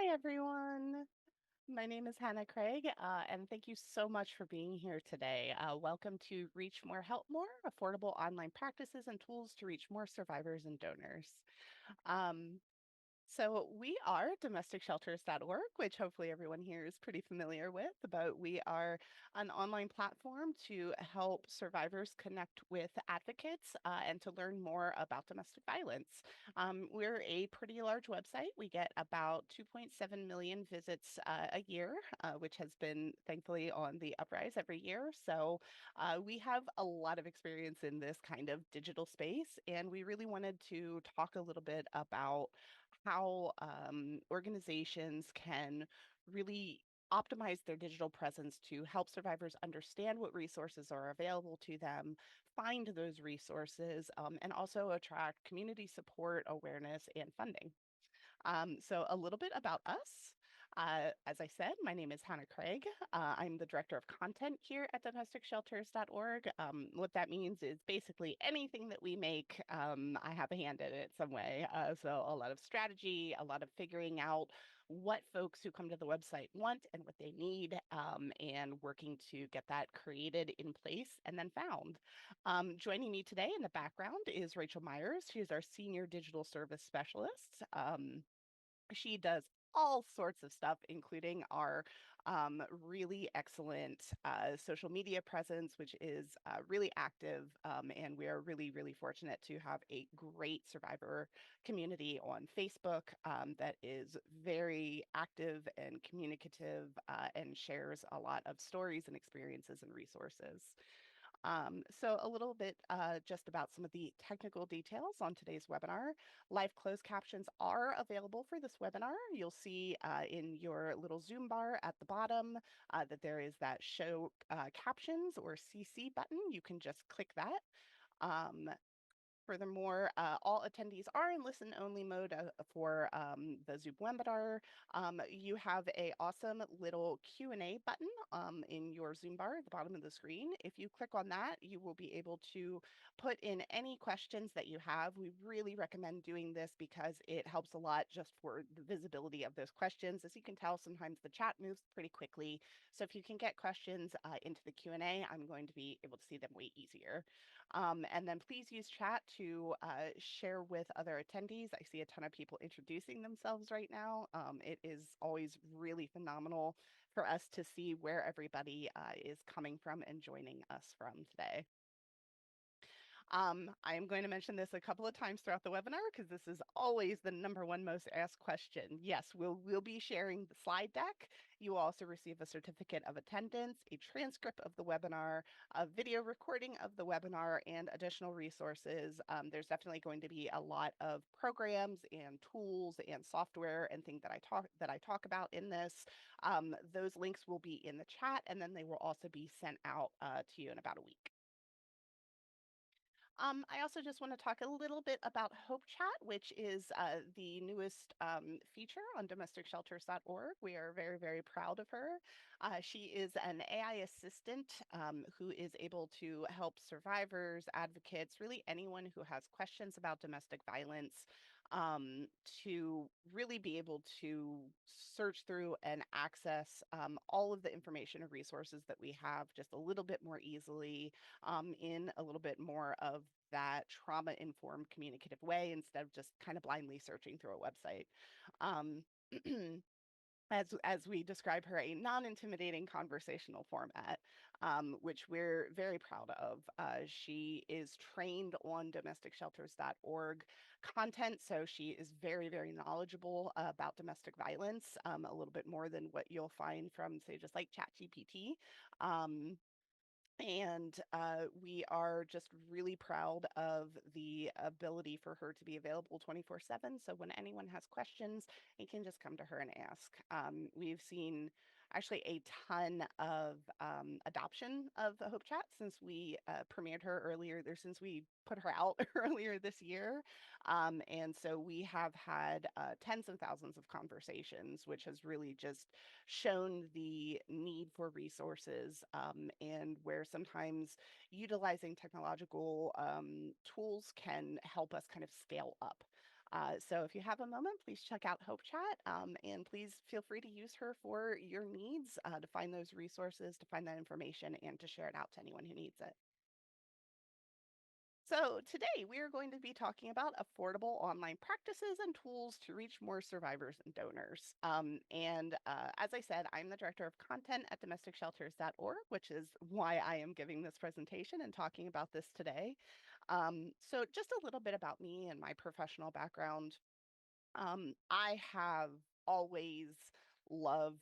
Hi, everyone. My name is Hannah Craig, and thank you so much for being here today. Welcome to Reach More, Help More, affordable online practices and tools to reach more survivors and donors. Um, so we are domesticshelters.org, which hopefully everyone here is pretty familiar with, but we are an online platform to help survivors connect with advocates and to learn more about domestic violence. We're a pretty large website. We get about 2.7 million visits a year, which has been thankfully on the uprise every year. So we have a lot of experience in this kind of digital space, and we really wanted to talk a little bit about how organizations can really optimize their digital presence to help survivors understand what resources are available to them, find those resources, and also attract community support, awareness, and funding. So a little bit about us. As I said, my name is Hannah Craig. I'm the director of content here at domesticshelters.org. What that means is basically anything that we make, I have a hand in it some way. So a lot of strategy, a lot of figuring out what folks who come to the website want and what they need, and working to get that created in place and then found. Joining me today in the background is Rachel Myers. She's our senior digital service specialist. She does all sorts of stuff, including our really excellent social media presence, which is really active. And we are really, really fortunate to have a great survivor community on Facebook that is very active and communicative and shares a lot of stories and experiences and resources. So a little bit just about some of the technical details on today's webinar. Live closed captions are available for this webinar. You'll see in your little Zoom bar at the bottom that there is that show captions or CC button. You can just click that. Um, Furthermore, all attendees are in listen-only mode for the Zoom webinar. You have a awesome little Q&A button in your Zoom bar at the bottom of the screen. If you click on that, you will be able to put in any questions that you have. We really recommend doing this because it helps a lot just for the visibility of those questions. As you can tell, sometimes the chat moves pretty quickly. So if you can get questions into the Q&A, I'm going to be able to see them way easier. And then please use chat to share with other attendees. I see a ton of people introducing themselves right now. It is always really phenomenal for us to see where everybody is coming from and joining us from today. I am going to mention this a couple of times throughout the webinar because this is always the number one most asked question. Yes, we'll be sharing the slide deck. You will also receive a certificate of attendance, a transcript of the webinar, a video recording of the webinar, and additional resources. There's definitely going to be a lot of programs and tools and software and things that I talk about in this. Those links will be in the chat, and then they will also be sent out to you in about a week. I also just want to talk a little bit about Hope Chat, which is the newest feature on domesticshelters.org. We are very, very proud of her. She is an AI assistant who is able to help survivors, advocates, really anyone who has questions about domestic violence um, to really be able to search through and access all of the information and resources that we have just a little bit more easily in a little bit more of that trauma informed communicative way instead of just kind of blindly searching through a website. Um, as we describe her, a non-intimidating conversational format, which we're very proud of. She is trained on domesticshelters.org content, so she is very, very knowledgeable about domestic violence, a little bit more than what you'll find from, say, just like ChatGPT. Um, and we are just really proud of the ability for her to be available 24/7. So when anyone has questions, they can just come to her and ask. We've seen actually a ton of adoption of the Hope Chat since we premiered her earlier there, since we put her out earlier this year. And so we have had tens of thousands of conversations, which has really just shown the need for resources and where sometimes utilizing technological tools can help us kind of scale up. So if you have a moment, please check out Hope Chat, and please feel free to use her for your needs, to find those resources, to find that information, and to share it out to anyone who needs it. So today we are going to be talking about affordable online practices and tools to reach more survivors and donors. As I said, I'm the director of content at domesticshelters.org, which is why I am giving this presentation and talking about this today. So just a little bit about me and my professional background. I have always loved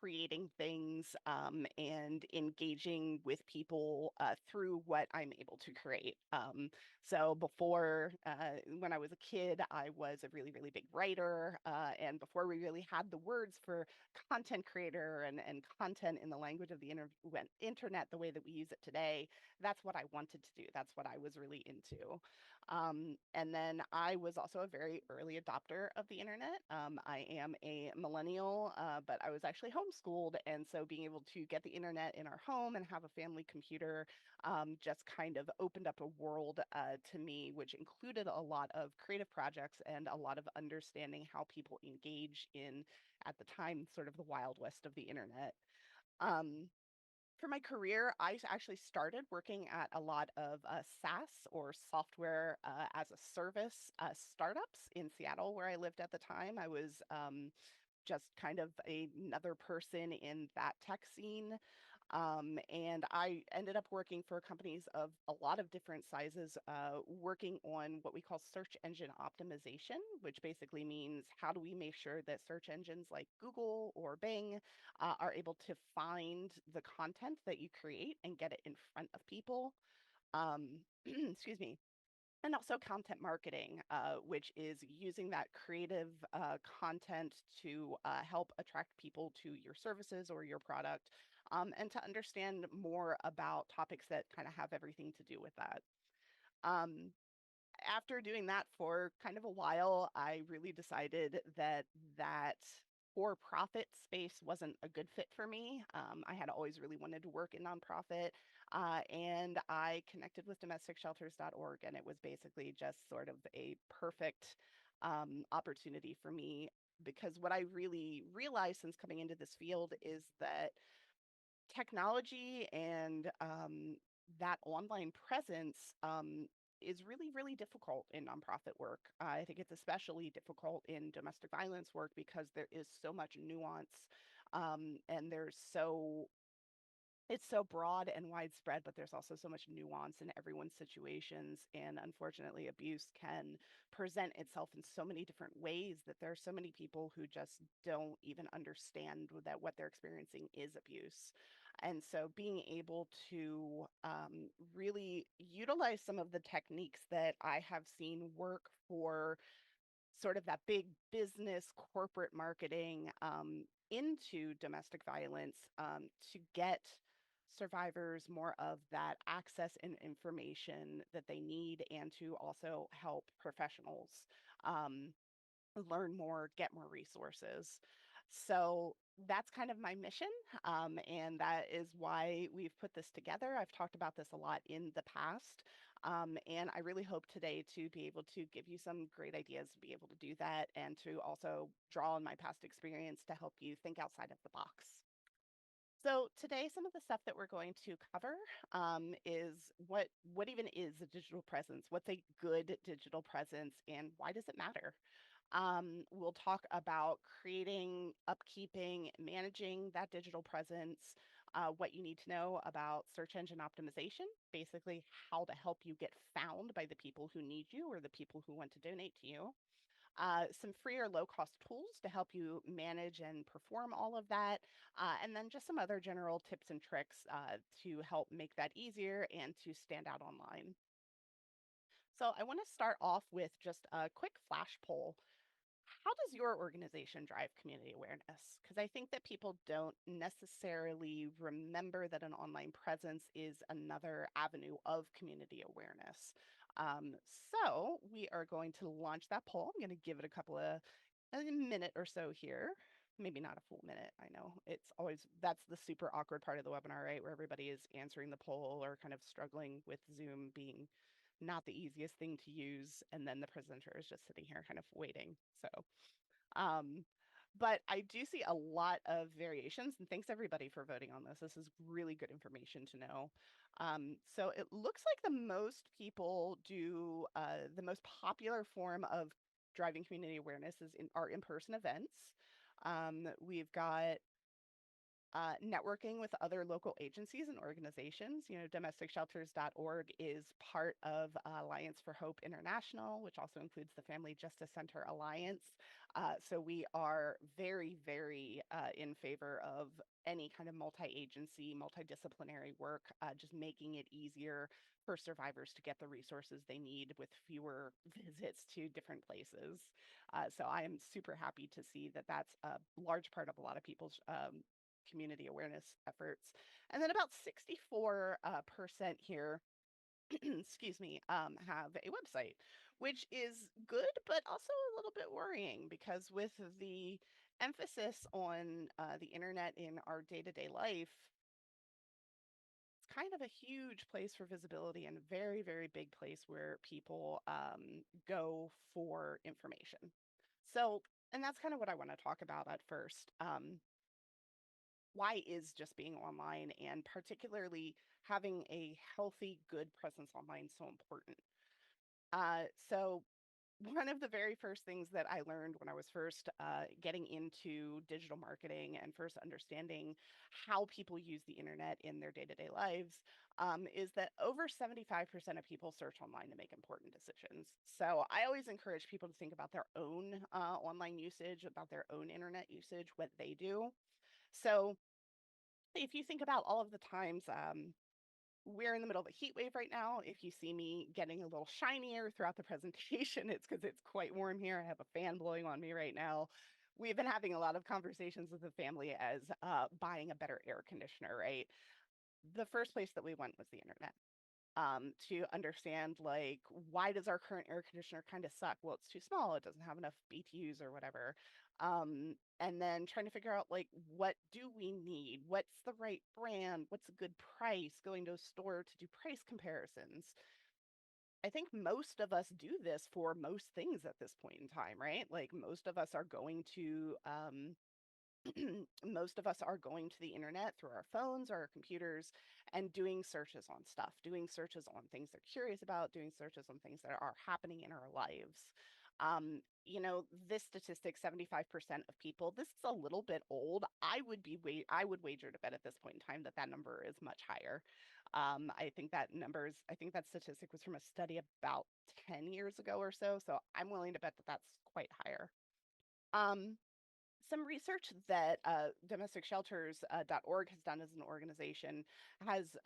creating things, and engaging with people through what I'm able to create. So before, when I was a kid, I was a really, really big writer. And before we really had the words for content creator and content in the language of the internet the way that we use it today, that's what I wanted to do. That's what I was really into. And then I was also a very early adopter of the internet. I am a millennial, but I was actually homeschooled. And so being able to get the internet in our home and have a family computer, just kind of opened up a world to me, which included a lot of creative projects and a lot of understanding how people engage in, at the time, sort of the wild west of the internet. Um, for my career, I actually started working at a lot of SaaS, or software as a service, startups in Seattle, where I lived at the time. I was just kind of another person in that tech scene. And I ended up working for companies of a lot of different sizes, working on what we call search engine optimization, which basically means how do we make sure that search engines like Google or Bing are able to find the content that you create and get it in front of people. Excuse me. And also content marketing, which is using that creative content to help attract people to your services or your product, and to understand more about topics that kind of have everything to do with that. Um, After doing that for kind of a while, I really decided that that for-profit space wasn't a good fit for me. I had always really wanted to work in nonprofit, and I connected with domesticshelters.org, and it was basically just sort of a perfect opportunity for me, because what I really realized since coming into this field is that technology and that online presence is really, really difficult in nonprofit work. I think it's especially difficult in domestic violence work because there is so much nuance, and it's so broad and widespread, but there's also so much nuance in everyone's situations. And unfortunately, abuse can present itself in so many different ways that there are so many people who just don't even understand that what they're experiencing is abuse. And so being able to really utilize some of the techniques that I have seen work for sort of that big business corporate marketing, into domestic violence, to get survivors more of that access and information that they need, and to also help professionals um, learn more, get more resources. So that's kind of my mission. And that is why we've put this together. I've talked about this a lot in the past. And I really hope today to be able to give you some great ideas to be able to do that, and to also draw on my past experience to help you think outside of the box. So today, some of the stuff that we're going to cover, is what even is a digital presence? What's a good digital presence, and why does it matter? We'll talk about creating, upkeeping, managing that digital presence, what you need to know about search engine optimization, basically how to help you get found by the people who need you or the people who want to donate to you. Some free or low cost tools to help you manage and perform all of that. And then just some other general tips and tricks to help make that easier and to stand out online. So I want to start off with just a quick flash poll. How does your organization drive community awareness? Because I think that people don't necessarily remember that an online presence is another avenue of community awareness. Um, so we are going to launch that poll. I'm going to give it a minute or so here. Maybe not a full minute. I know it's always, that's the super awkward part of the webinar, right? Where everybody is answering the poll or kind of struggling with Zoom being not the easiest thing to use, and then the presenter is just sitting here kind of waiting. Um, but I do see a lot of variations, and thanks everybody for voting on this. This is really good information to know. So it looks like the most people do the most popular form of driving community awareness is are in-person events. We've got networking with other local agencies and organizations. You know, domesticshelters.org is part of Alliance for Hope International, which also includes the Family Justice Center Alliance. So we are very, very in favor of any kind of multi-agency, multidisciplinary work, just making it easier for survivors to get the resources they need with fewer visits to different places. So I am super happy to see that that's a large part of a lot of people's community awareness efforts. And then about 64% here, excuse me, have a website, which is good, but also a little bit worrying because with the emphasis on the internet in our day-to-day life, it's kind of a huge place for visibility and a very, very big place where people go for information. So, and that's kind of what I want to talk about at first. Why is just being online and particularly having a healthy, good presence online so important? So one of the very first things that I learned when I was first getting into digital marketing and first understanding how people use the internet in their day-to-day lives is that over 75% of people search online to make important decisions. So I always encourage people to think about their own online usage, about their own internet usage, what they do. So if you think about all of the times, we're in the middle of a heat wave right now. If you see me getting a little shinier throughout the presentation, it's because it's quite warm here. I have a fan blowing on me right now. We've been having a lot of conversations with the family as buying a better air conditioner, right? The first place that we went was the internet to understand like why does our current air conditioner kind of suck? Well, it's too small. It doesn't have enough BTUs or whatever. And then trying to figure out like what do we need? What's the right brand? What's a good price? Going to a store to do price comparisons. I think most of us do this for most things at this point in time, right? Like most of us are going to most of us are going to the internet through our phones or our computers and doing searches on stuff, doing searches on things they're curious about, doing searches on things that are happening in our lives. You know, this statistic, 75% of people, this is a little bit old. I would wager to bet at this point in time that that number is much higher. I think that statistic was from a study about 10 years ago or so. So I'm willing to bet that that's quite higher. Um, some research that domesticshelters.org has done as an organization has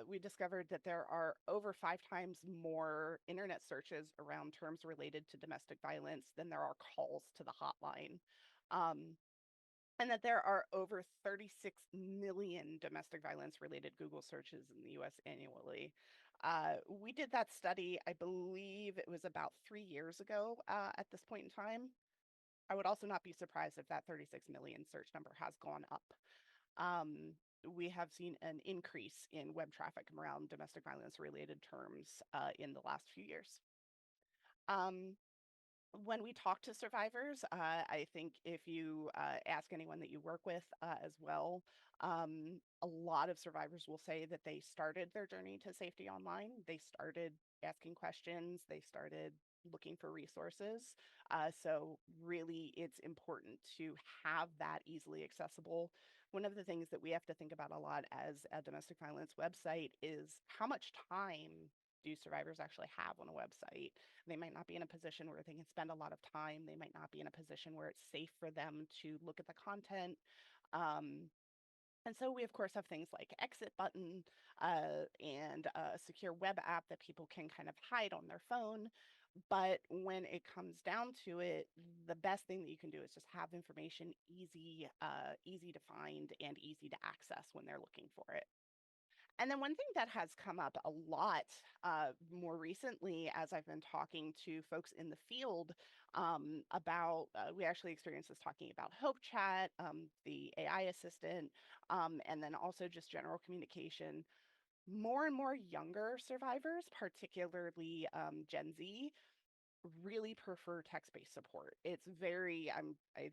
we discovered that there are over 5 times more internet searches around terms related to domestic violence than there are calls to the hotline. Um, and that there are over 36 million domestic violence related Google searches in the US annually. We did that study, I believe it was about 3 years ago at this point in time. I would also not be surprised if that 36 million search number has gone up. Um, we have seen an increase in web traffic around domestic violence related terms in the last few years. Um, when we talk to survivors, I think if you ask anyone that you work with as well, a lot of survivors will say that they started their journey to safety online. They started asking questions, they started looking for resources. So, really, it's important to have that easily accessible. One of the things that we have to think about a lot as a domestic violence website is how much time do survivors actually have on a website? They might not be in a position where they can spend a lot of time. They might not be in a position where it's safe for them to look at the content. Um, and so we, of course, have things like exit button and a secure web app that people can kind of hide on their phone. But when it comes down to it, the best thing that you can do is just have information easy to find and easy to access when they're looking for it. And then one thing that has come up a lot more recently as I've been talking to folks in the field about, we actually experienced this talking about Hope Chat, the AI assistant, and then also just general communication. More and more younger survivors, particularly Gen Z, really prefer text-based support. It's very, I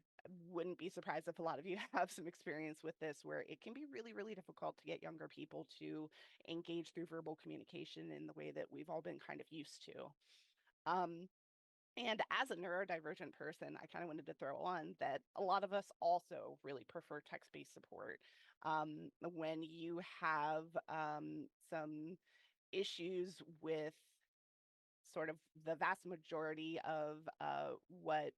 wouldn't be surprised if a lot of you have some experience with this, where it can be really, really difficult to get younger people to engage through verbal communication in the way that we've all been kind of used to. Um, and as a neurodivergent person, I kind of wanted to throw on that a lot of us also really prefer text-based support. When you have some issues with sort of the vast majority of what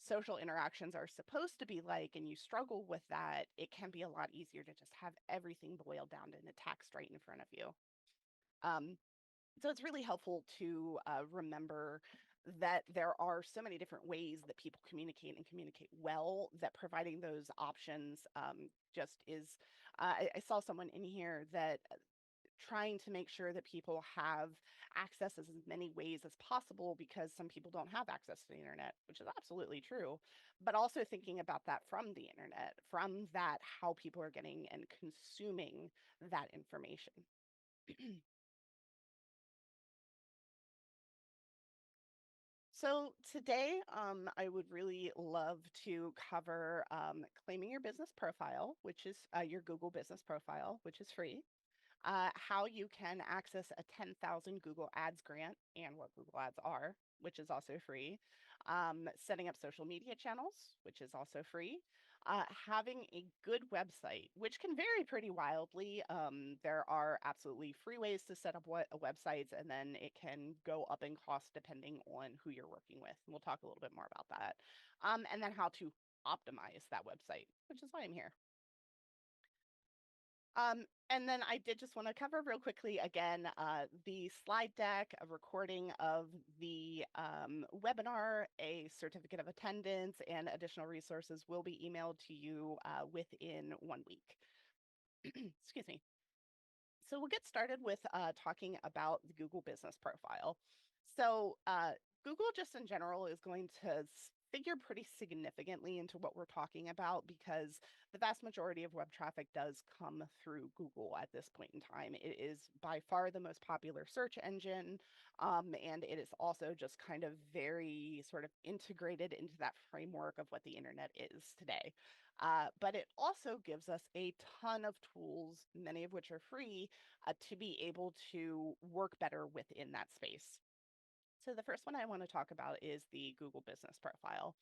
social interactions are supposed to be like, and you struggle with that, it can be a lot easier to just have everything boiled down in a text right in front of you. Um, so it's really helpful to remember that there are so many different ways that people communicate and communicate well, that providing those options just is. I saw someone in here that trying to make sure that people have access as many ways as possible, because some people don't have access to the internet, which is absolutely true, but also thinking about that from the internet, from that, how people are getting and consuming that information. So today, I would really love to cover claiming your business profile, which is your Google business profile, which is free, how you can access a 10,000 Google Ads grant and what Google Ads are, which is also free, setting up social media channels, which is also free, having a good website, which can vary pretty wildly. There are absolutely free ways to set up websites, and then it can go up in cost depending on who you're working with. And we'll talk a little bit more about that. And then how to optimize that website, which is why I'm here. And then I did just want to cover real quickly again the slide deck, a recording of the webinar, a certificate of attendance, and additional resources will be emailed to you within 1 week. Excuse me. So we'll get started with talking about the Google business profile. So Google just in general is going to figure pretty significantly into what we're talking about, because the vast majority of web traffic does come through Google at this point in time. It is by far the most popular search engine, and it is also just kind of very sort of integrated into that framework of what the internet is today. But it also gives us a ton of tools, many of which are free, to be able to work better within that space. So the first one I want to talk about is the Google business profile.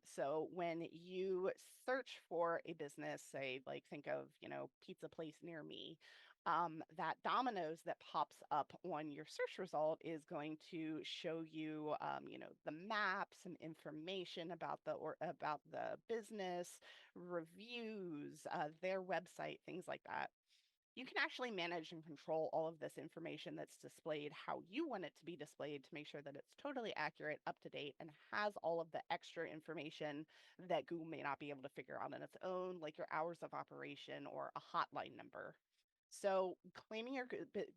So when you search for a business, say, like think of, pizza place near me, that Domino's that pops up on your search result is going to show you, the map, some information about the business, reviews, their website, things like that. You can actually manage and control all of this information that's displayed how you want it to be displayed, to make sure that it's totally accurate, up to date, and has all of the extra information that Google may not be able to figure out on its own, like your hours of operation or a hotline number. So claiming your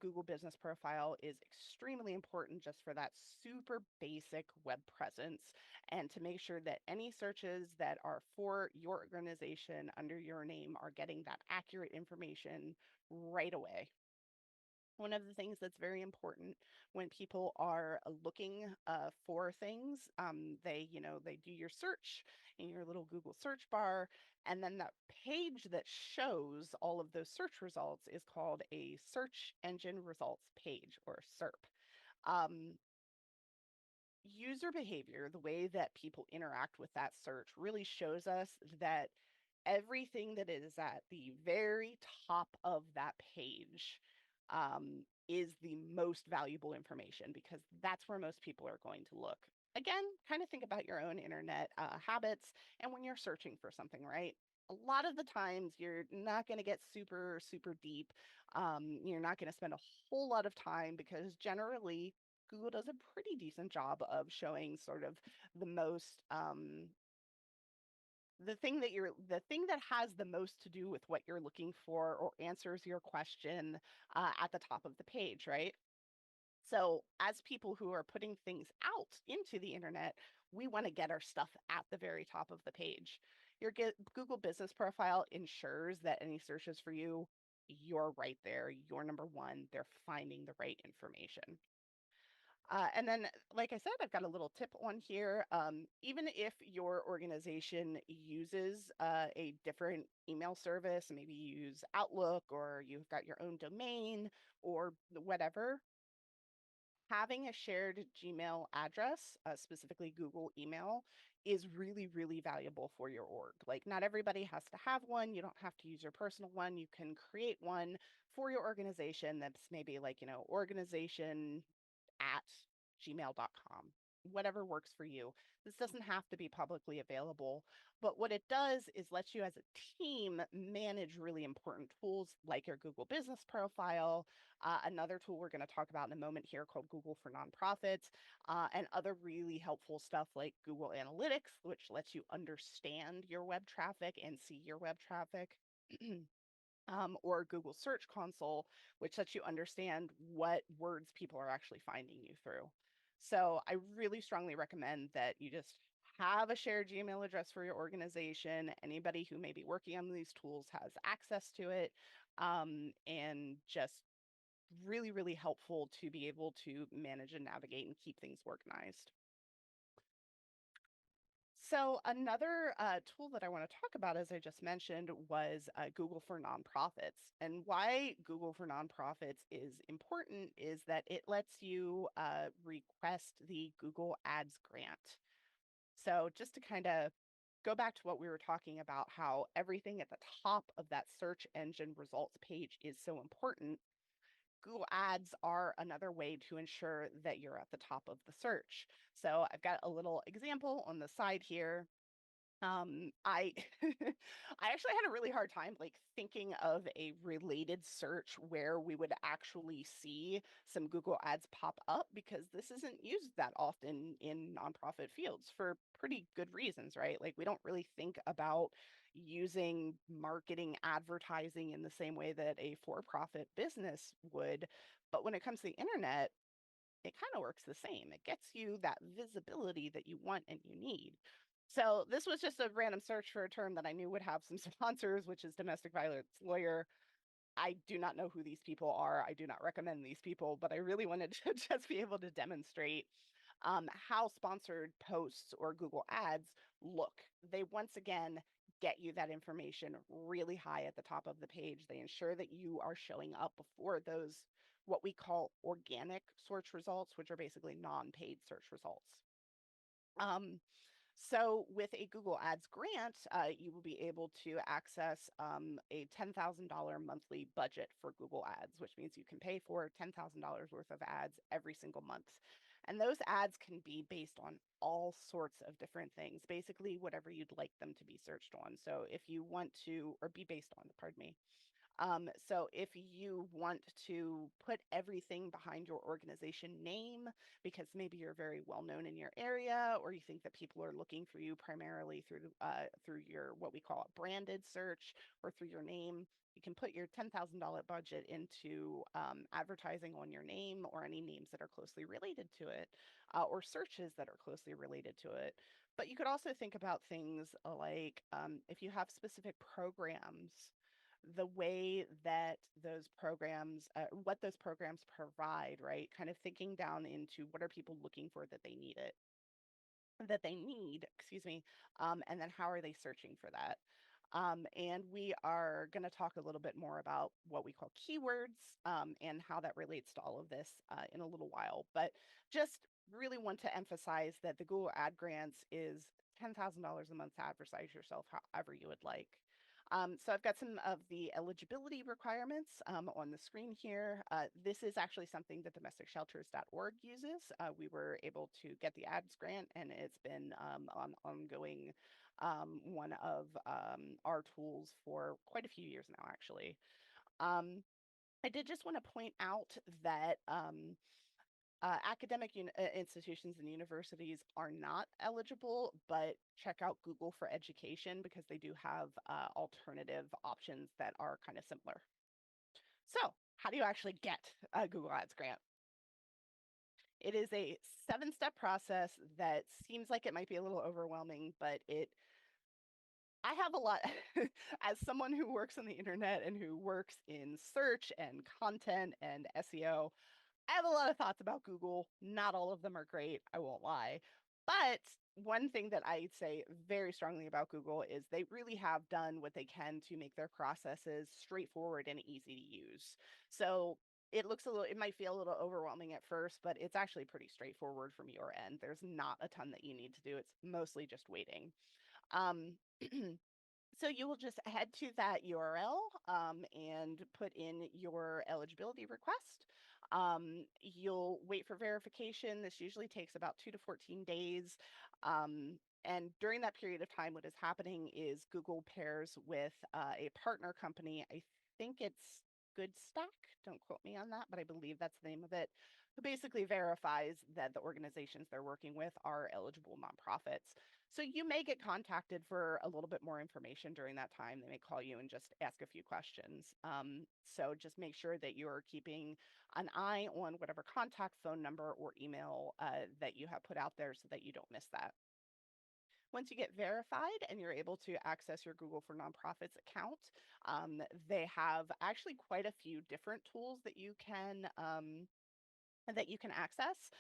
Google business profile is extremely important just for that super basic web presence, and to make sure that any searches that are for your organization under your name are getting that accurate information right away. One of the things that's very important when people are looking for things, they do your search in your little Google search bar, and then that page that shows all of those search results is called a search engine results page, or SERP. Um, User behavior, the way that people interact with that search, really shows us that everything that is at the very top of that page is the most valuable information, because that's where most people are going to look. Again, kind of think about your own internet habits and when you're searching for something, right? A lot of the times you're not going to get super, super deep. You're not going to spend a whole lot of time, because generally Google does a pretty decent job of showing sort of the most the thing that has the most to do with what you're looking for, or answers your question at the top of the page, right? So as people who are putting things out into the internet, we want to get our stuff at the very top of the page. Your Google business profile ensures that any searches for you you're right there. You're number one. They're finding the right information. And then, like I said, I've got a little tip on here. Even if your organization uses a different email service, maybe you use Outlook or you've got your own domain or whatever, having a shared Gmail address, specifically Google email, is really, really valuable for your org. Like, not everybody has to have one. You don't have to use your personal one. You can create one for your organization that's maybe like, organization at gmail.com, whatever works for you. This doesn't have to be publicly available, but what it does is lets you as a team manage really important tools like your Google business profile, another tool we're going to talk about in a moment here called Google for Nonprofits, and other really helpful stuff like Google Analytics, which lets you understand your web traffic and see your web traffic. Or Google Search Console, which lets you understand what words people are actually finding you through. So I really strongly recommend that you just have a shared Gmail address for your organization. Anybody who may be working on these tools has access to it, and just really, really helpful to be able to manage and navigate and keep things organized. So another tool that I want to talk about, as I just mentioned, was Google for Nonprofits. And why Google for Nonprofits is important is that it lets you request the Google Ads grant. So just to kind of go back to what we were talking about, how everything at the top of that search engine results page is so important. Google Ads are another way to ensure that you're at the top of the search. So I've got a little example on the side here. I I actually had a really hard time like thinking of a related search where we would actually see some Google ads pop up, because this isn't used that often in nonprofit fields for pretty good reasons, right? Like, we don't really think about using marketing advertising in the same way that a for-profit business would. But when it comes to the internet, it kind of works the same. It gets you that visibility that you want and you need. So this was just a random search for a term that I knew would have some sponsors, which is domestic violence lawyer. I do not know who these people are. I do not recommend these people, but I really wanted to just be able to demonstrate how sponsored posts or Google ads look. They once again get you that information really high at the top of the page. They ensure that you are showing up before those, what we call organic search results, which are basically non-paid search results. Um, so with a Google Ads grant, you will be able to access a $10,000 monthly budget for Google Ads, which means you can pay for $10,000 worth of ads every single month. And those ads can be based on all sorts of different things, basically whatever you'd like them to be searched on. So if you want to, or be based on, pardon me. So if you want to put everything behind your organization name, because maybe you're very well known in your area, or you think that people are looking for you primarily through your, what we call a branded search, or through your name, you can put your $10,000 budget into advertising on your name or any names that are closely related to it, or searches that are closely related to it. But you could also think about things like if you have specific programs, the way that those programs, what those programs provide, right? Kind of thinking down into what are people looking for that they need, excuse me, and then how are they searching for that? And we are going to talk a little bit more about what we call keywords, and how that relates to all of this in a little while. But just really want to emphasize that the Google Ad Grants is $10,000 a month to advertise yourself however you would like. So I've got some of the eligibility requirements on the screen here. This is actually something that domesticshelters.org uses. We were able to get the ads grant, and it's been on ongoing, one of our tools for quite a few years now, actually. Um, I did just want to point out that academic institutions and universities are not eligible, but check out Google for Education, because they do have alternative options that are kind of similar. So, how do you actually get a Google Ads grant? It is a 7-step process that seems like it might be a little overwhelming, but it I have a lot, as someone who works on the internet and who works in search and content and SEO, I have a lot of thoughts about Google. Not all of them are great, I won't lie. But one thing that I'd say very strongly about Google is they really have done what they can to make their processes straightforward and easy to use. So it might feel a little overwhelming at first, but it's actually pretty straightforward from your end. There's not a ton that you need to do. It's mostly just waiting. Um, So you will just head to that URL and put in your eligibility request. You'll wait for verification. This usually takes about 2 to 14 days. And during that period of time, what is happening is Google pairs with a partner company. I think it's Good Stack. Don't quote me on that, but I believe that's the name of it. Who basically verifies that the organizations they're working with are eligible nonprofits. So you may get contacted for a little bit more information during that time. They may call you and just ask a few questions. So just make sure that you're keeping an eye on whatever contact phone number or email that you have put out there so that you don't miss that. Once you get verified and you're able to access your Google for Nonprofits account, they have actually quite a few different tools that you can access.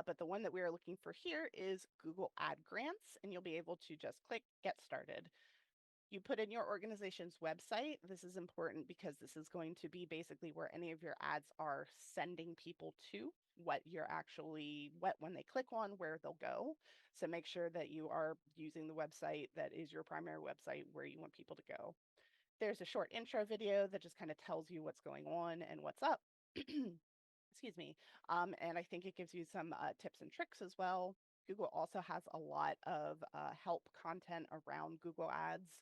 But the one that we are looking for here is Google Ad Grants, and you'll be able to just click Get Started. You put in your organization's website. This is important because this is going to be basically where any of your ads are sending people to, when they click on, where they'll go. So make sure that you are using the website that is your primary website where you want people to go. There's a short intro video that just kind of tells you what's going on and what's up. Excuse me. And I think it gives you some tips and tricks as well. Google also has a lot of help content around Google Ads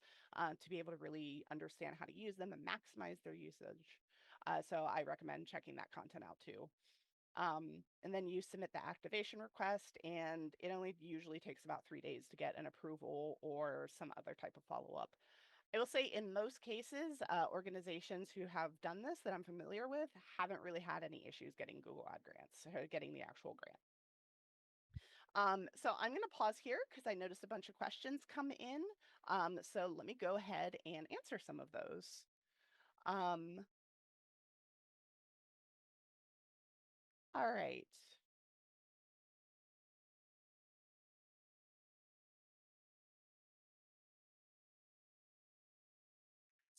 to be able to really understand how to use them and maximize their usage. So I recommend checking that content out too. And then you submit the activation request, and it only usually takes about 3 days to get an approval or some other type of follow up. I will say in most cases, organizations who have done this that I'm familiar with haven't really had any issues getting Google Ad grants or getting the actual grant. So I'm going to pause here because I noticed a bunch of questions come in. So let me go ahead and answer some of those. Um, all right.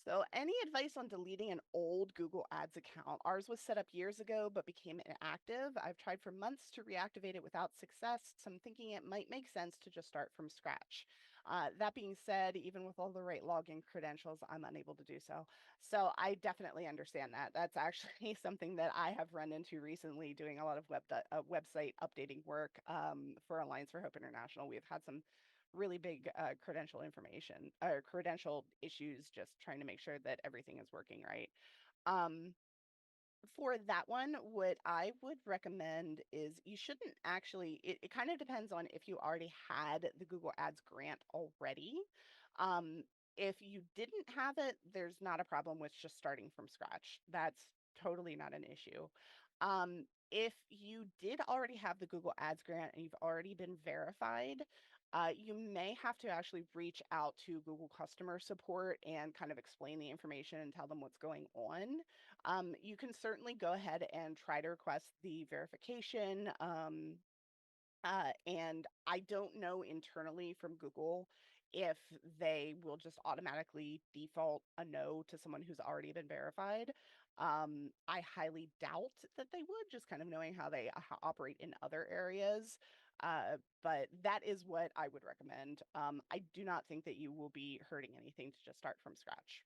So, any advice on deleting an old Google Ads account? Ours was set up years ago but became inactive. I've tried for months to reactivate it without success, so I'm thinking it might make sense to just start from scratch. That being said, even with all the right login credentials, I'm unable to do so. So, I definitely understand that. That's actually something that I have run into recently doing a lot of website updating work for Alliance for Hope International. We've had some really big credential information or credential issues, just trying to make sure that everything is working right. Um, for that one, what I would recommend is you shouldn't actually, it kind of depends on if you already had the Google Ads grant already. Um, if you didn't have it, there's not a problem with just starting from scratch. That's totally not an issue. If you did already have the Google Ads grant and you've already been verified, you may have to actually reach out to Google customer support and kind of explain the information and tell them what's going on. You can certainly go ahead and try to request the verification. And I don't know internally from Google if they will just automatically default a no to someone who's already been verified. I highly doubt that they would, just kind of knowing how they operate in other areas. But that is what I would recommend. I do not think that you will be hurting anything to just start from scratch.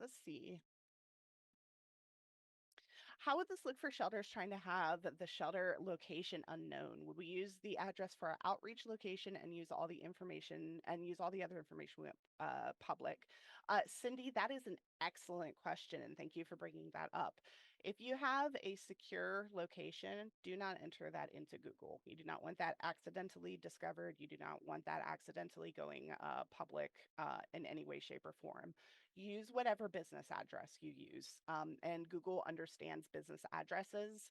Let's see. How would this look for shelters trying to have the shelter location unknown? Would we use the address for our outreach location and use all the information and use all the other information we went public? Cindy, that is an excellent question, and thank you for bringing that up. If you have a secure location, do not enter that into Google. You do not want that accidentally discovered. You do not want that accidentally going public in any way, shape, or form. Use whatever business address you use. And Google understands business addresses.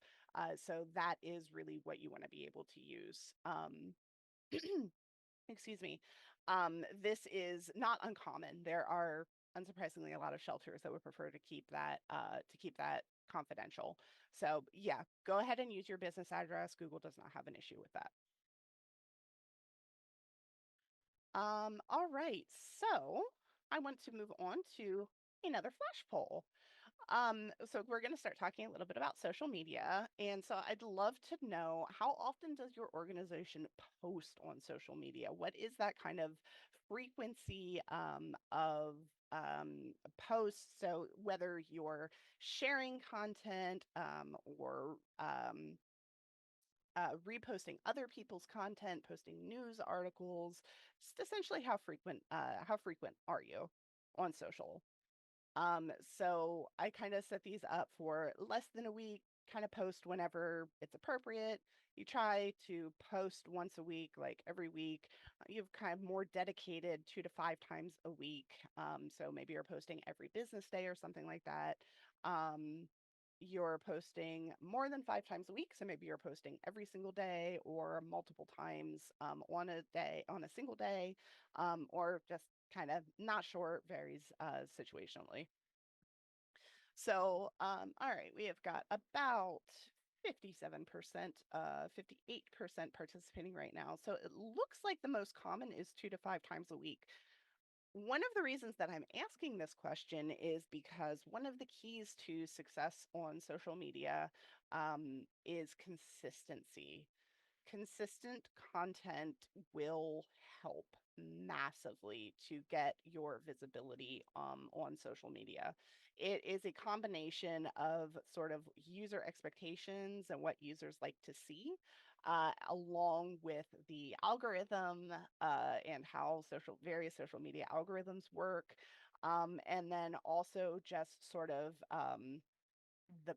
So that is really what you want to be able to use. Excuse me. This is not uncommon. There are unsurprisingly a lot of shelters that would prefer to keep that confidential. So yeah, go ahead and use your business address. Google does not have an issue with that. All right, so I want to move on to another flash poll. So we're going to start talking a little bit about social media. And so I'd love to know, how often does your organization post on social media? What is that kind of frequency of posts? So whether you're sharing content or reposting other people's content, posting news articles, just essentially how frequent are you on social? So I kind of set these up for less than a week, kind of post whenever it's appropriate. You try to post once a week, like every week. You've kind of more dedicated 2 to 5 times a week. So maybe you're posting every business day or something like that. Um, you're posting more than 5 times a week. So maybe you're posting every single day or multiple times on a single day, or just kind of not sure, varies situationally. So, all right, we have got about 57%, 58% participating right now. So it looks like the most common is 2 to 5 times a week. One of the reasons that I'm asking this question is because one of the keys to success on social media is consistency. Consistent content will help massively to get your visibility on social media. It is a combination of sort of user expectations and what users like to see, along with the algorithm and how various social media algorithms work. And then also just sort of the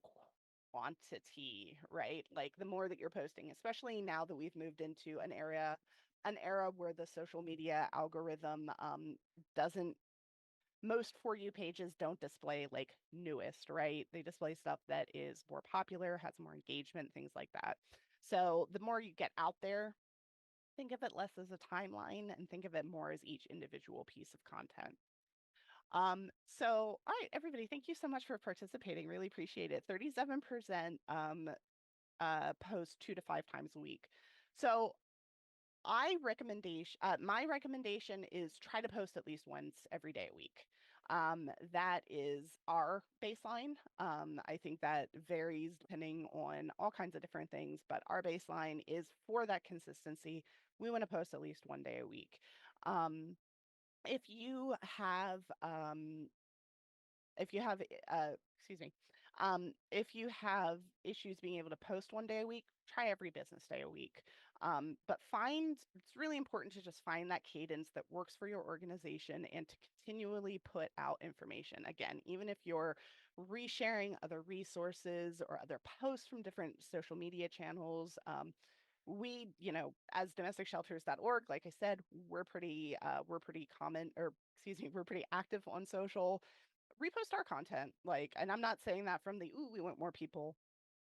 quantity, right? Like the more that you're posting, especially now that we've moved into an era where the social media algorithm doesn't most For You pages don't display like newest, right? They display stuff that is more popular, has more engagement, things like that. So the more you get out there, think of it less as a timeline and think of it more as each individual piece of content. So, all right, everybody, thank you so much for participating. Really appreciate it. 37% post 2 to 5 times a week. So, my recommendation is try to post at least once every day a week. That is our baseline. I think that varies depending on all kinds of different things, but our baseline is for that consistency. We want to post at least one day a week. Um, if you have if you have excuse me if you have issues being able to post one day a week, try every business day a week. But it's really important to just find that cadence that works for your organization and to continually put out information. Again, even if you're resharing other resources or other posts from different social media channels, as domesticshelters.org, like I said, we're pretty common, or excuse me, we're pretty active on social. Repost our content, like, and I'm not saying that from the, ooh, we want more people.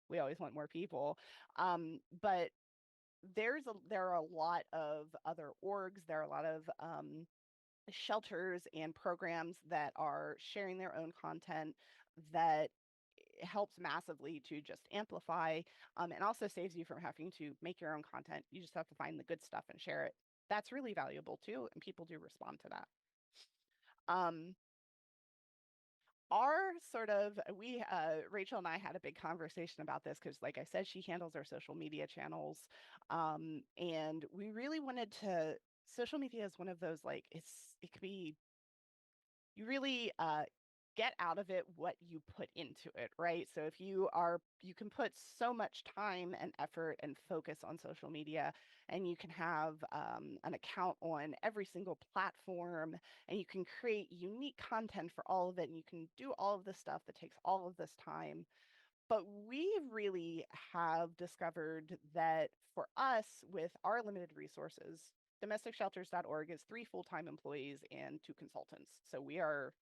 We always want more people. But there are a lot of other orgs, there are a lot of shelters and programs that are sharing their own content that helps massively to just amplify, and also saves you from having to make your own content. You just have to find the good stuff and share it. That's really valuable too, and people do respond to that. Um, our sort of we Rachel and I had a big conversation about this because, like I said, she handles our social media channels, and we really wanted to. Social media is one of those, like, it could be, you really get out of it what you put into it, right? So if you can put so much time and effort and focus on social media, and you can have an account on every single platform, and you can create unique content for all of it, and you can do all of this stuff that takes all of this time. But we really have discovered that for us, with our limited resources, domesticshelters.org is 3 full-time employees and 2 consultants. So we're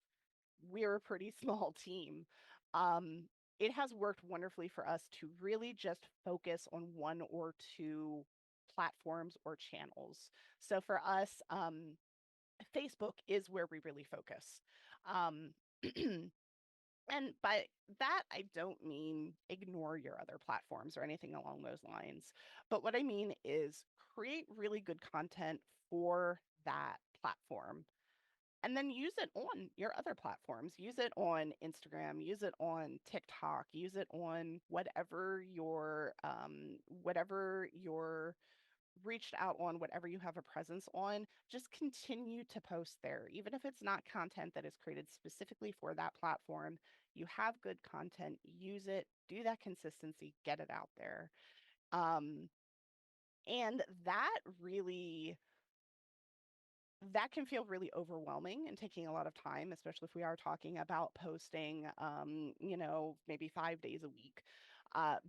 a pretty small team. Um, it has worked wonderfully for us to really just focus on one or two platforms or channels. So for us, Facebook is where we really focus. Um, and by that, I don't mean ignore your other platforms or anything along those lines. But what I mean is create really good content for that platform and then use it on your other platforms. Use it on Instagram, use it on TikTok, use it on whatever your reached out on, whatever you have a presence on, just continue to post there. Even if it's not content that is created specifically for that platform, you have good content, use it, do that consistency, get it out there. Um, and that can feel really overwhelming and taking a lot of time, especially if we are talking about posting, maybe 5 days a week.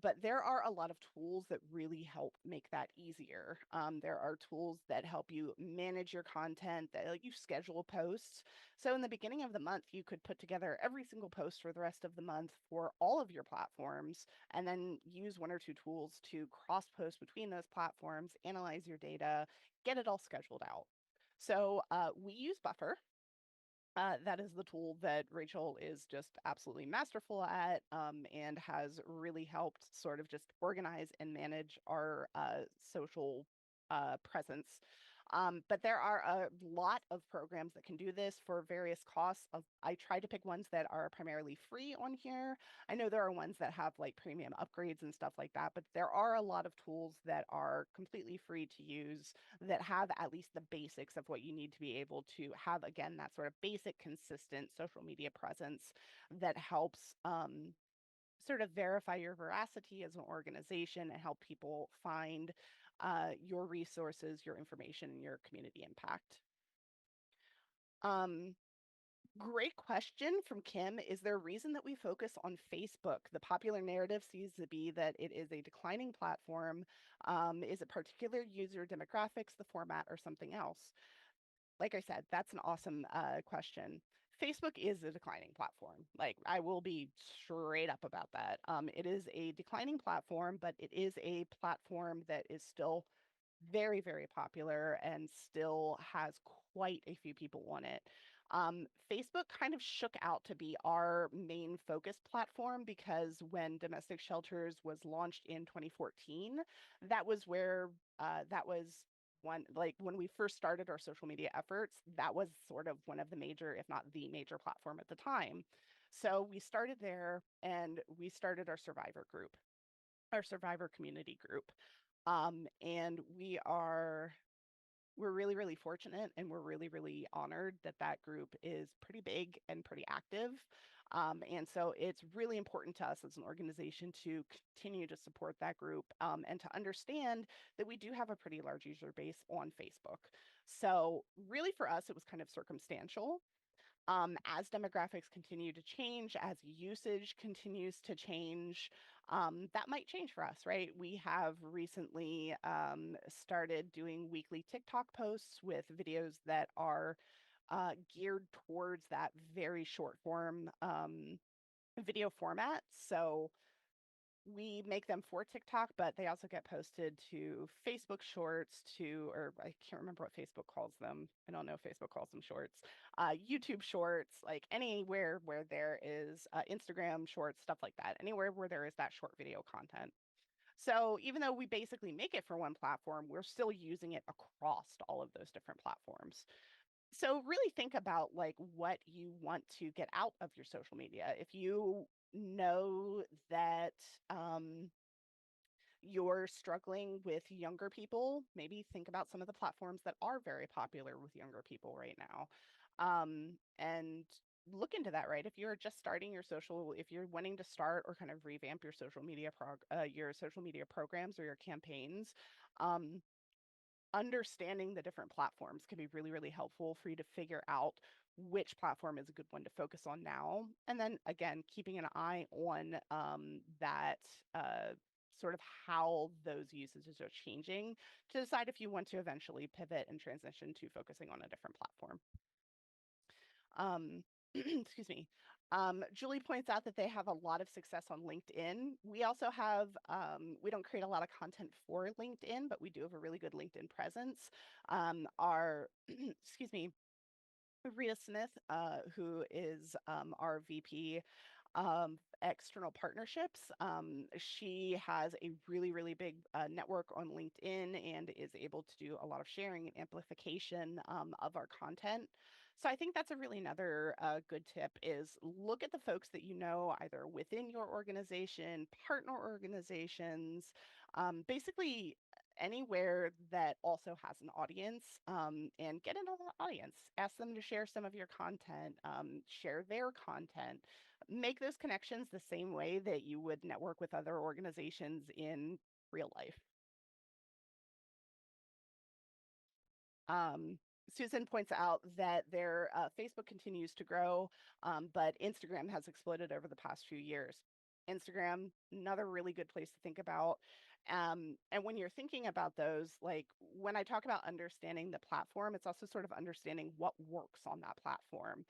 But there are a lot of tools that really help make that easier. There are tools that help you manage your content, that like you schedule posts. So in the beginning of the month, you could put together every single post for the rest of the month for all of your platforms, and then use one or two tools to cross post between those platforms, analyze your data, get it all scheduled out. So we use Buffer. That is the tool that Rachel is just absolutely masterful at, and has really helped sort of just organize and manage our social presence. But there are a lot of programs that can do this for various costs. I try to pick ones that are primarily free on here. I know there are ones that have like premium upgrades and stuff like that, but there are a lot of tools that are completely free to use that have at least the basics of what you need to be able to have, again, that sort of basic, consistent social media presence that helps sort of verify your veracity as an organization and help people find your resources, your information, and your community impact. Um, Great question from Kim. Is there a reason that we focus on Facebook? The popular narrative seems to be that it is a declining platform. Is it particular user demographics, the format, or something else? Like I said, that's an awesome question. Facebook is a declining platform. Like, I will be straight up about that. It is a declining platform, but it is a platform that is still very, very popular and still has quite a few people on it. Facebook kind of shook out to be our main focus platform because when Domestic Shelters was launched in 2014, that was where that was one, like when we first started our social media efforts, that was sort of one of the major, if not the major platform at the time. So we started there and we started our survivor group, our survivor community group. And we're really, really fortunate and we're really, really honored that that group is pretty big and pretty active. And so it's really important to us as an organization to continue to support that group, and to understand that we do have a pretty large user base on Facebook. So really for us, it was kind of circumstantial. As demographics continue to change, as usage continues to change, that might change for us, right? We have recently started doing weekly TikTok posts with videos that are geared towards that very short form video format. So we make them for TikTok, but they also get posted to Facebook Shorts, or I can't remember what Facebook calls them. I don't know if Facebook calls them Shorts, YouTube Shorts, like anywhere where there is Instagram Shorts, stuff like that, anywhere where there is that short video content. So even though we basically make it for one platform, we're still using it across all of those different platforms. So really think about like what you want to get out of your social media. If you know that you're struggling with younger people, maybe think about some of the platforms that are very popular with younger people right now. And look into that, right? If you're just starting if you're wanting to start or kind of revamp your social media programs or your campaigns, um, understanding the different platforms can be really, really helpful for you to figure out which platform is a good one to focus on now. And then again, keeping an eye on that sort of how those usages are changing to decide if you want to eventually pivot and transition to focusing on a different platform. Excuse me. Julie points out that they have a lot of success on LinkedIn. We also have, we don't create a lot of content for LinkedIn, but we do have a really good LinkedIn presence. Excuse me, Rita Smith, who is our VP external partnerships. She has a really, really big network on LinkedIn and is able to do a lot of sharing and amplification of our content. So I think that's a really another good tip is look at the folks that you know either within your organization, partner organizations, basically anywhere that also has an audience, and get into the audience. Ask them to share some of your content, share their content, make those connections the same way that you would network with other organizations in real life. Um, Susan points out that their Facebook continues to grow, but Instagram has exploded over the past few years. Instagram, another really good place to think about. And when you're thinking about those, like when I talk about understanding the platform, it's also sort of understanding what works on that platform.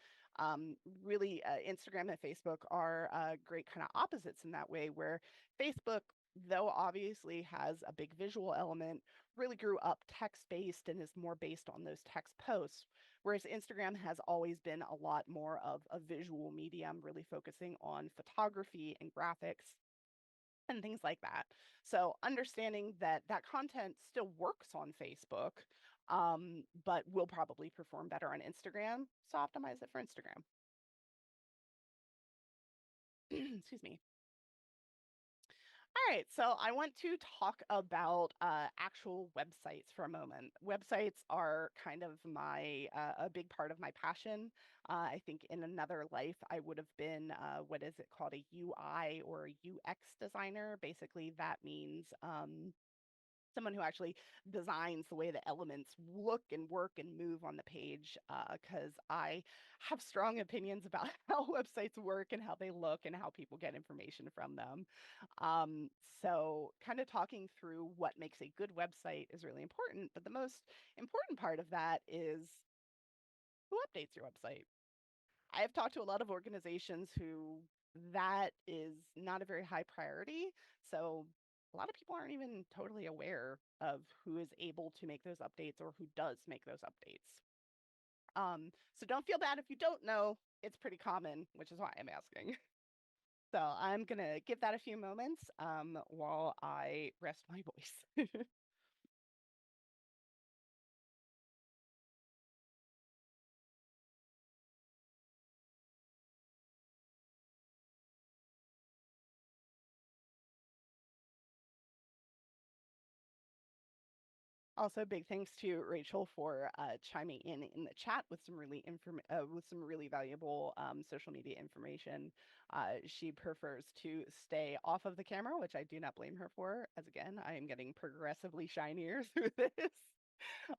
Really, Instagram and Facebook are great kind of opposites in that way, where Facebook, though obviously has a big visual element, really grew up text based and is more based on those text posts. Whereas Instagram has always been a lot more of a visual medium, really focusing on photography and graphics and things like that. So understanding that that content still works on Facebook, but will probably perform better on Instagram. So optimize it for Instagram. Excuse me. All right, so I want to talk about actual websites for a moment. Websites are kind of my a big part of my passion. I think in another life I would have been what is it called, a UI or a UX designer. Basically, that means someone who actually designs the way the elements look and work and move on the page, because I have strong opinions about how websites work and how they look and how people get information from them. Um, so, kind of talking through what makes a good website is really important. But the most important part of that is who updates your website. I have talked to a lot of organizations who that is not a very high priority. So a lot of people aren't even totally aware of who is able to make those updates or who does make those updates. So don't feel bad if you don't know. It's pretty common, which is why I'm asking. So I'm going to give that a few moments while I rest my voice. Also, big thanks to Rachel for chiming in the chat with some with some really valuable social media information. She prefers to stay off of the camera, which I do not blame her for, as again, I am getting progressively shinier through this.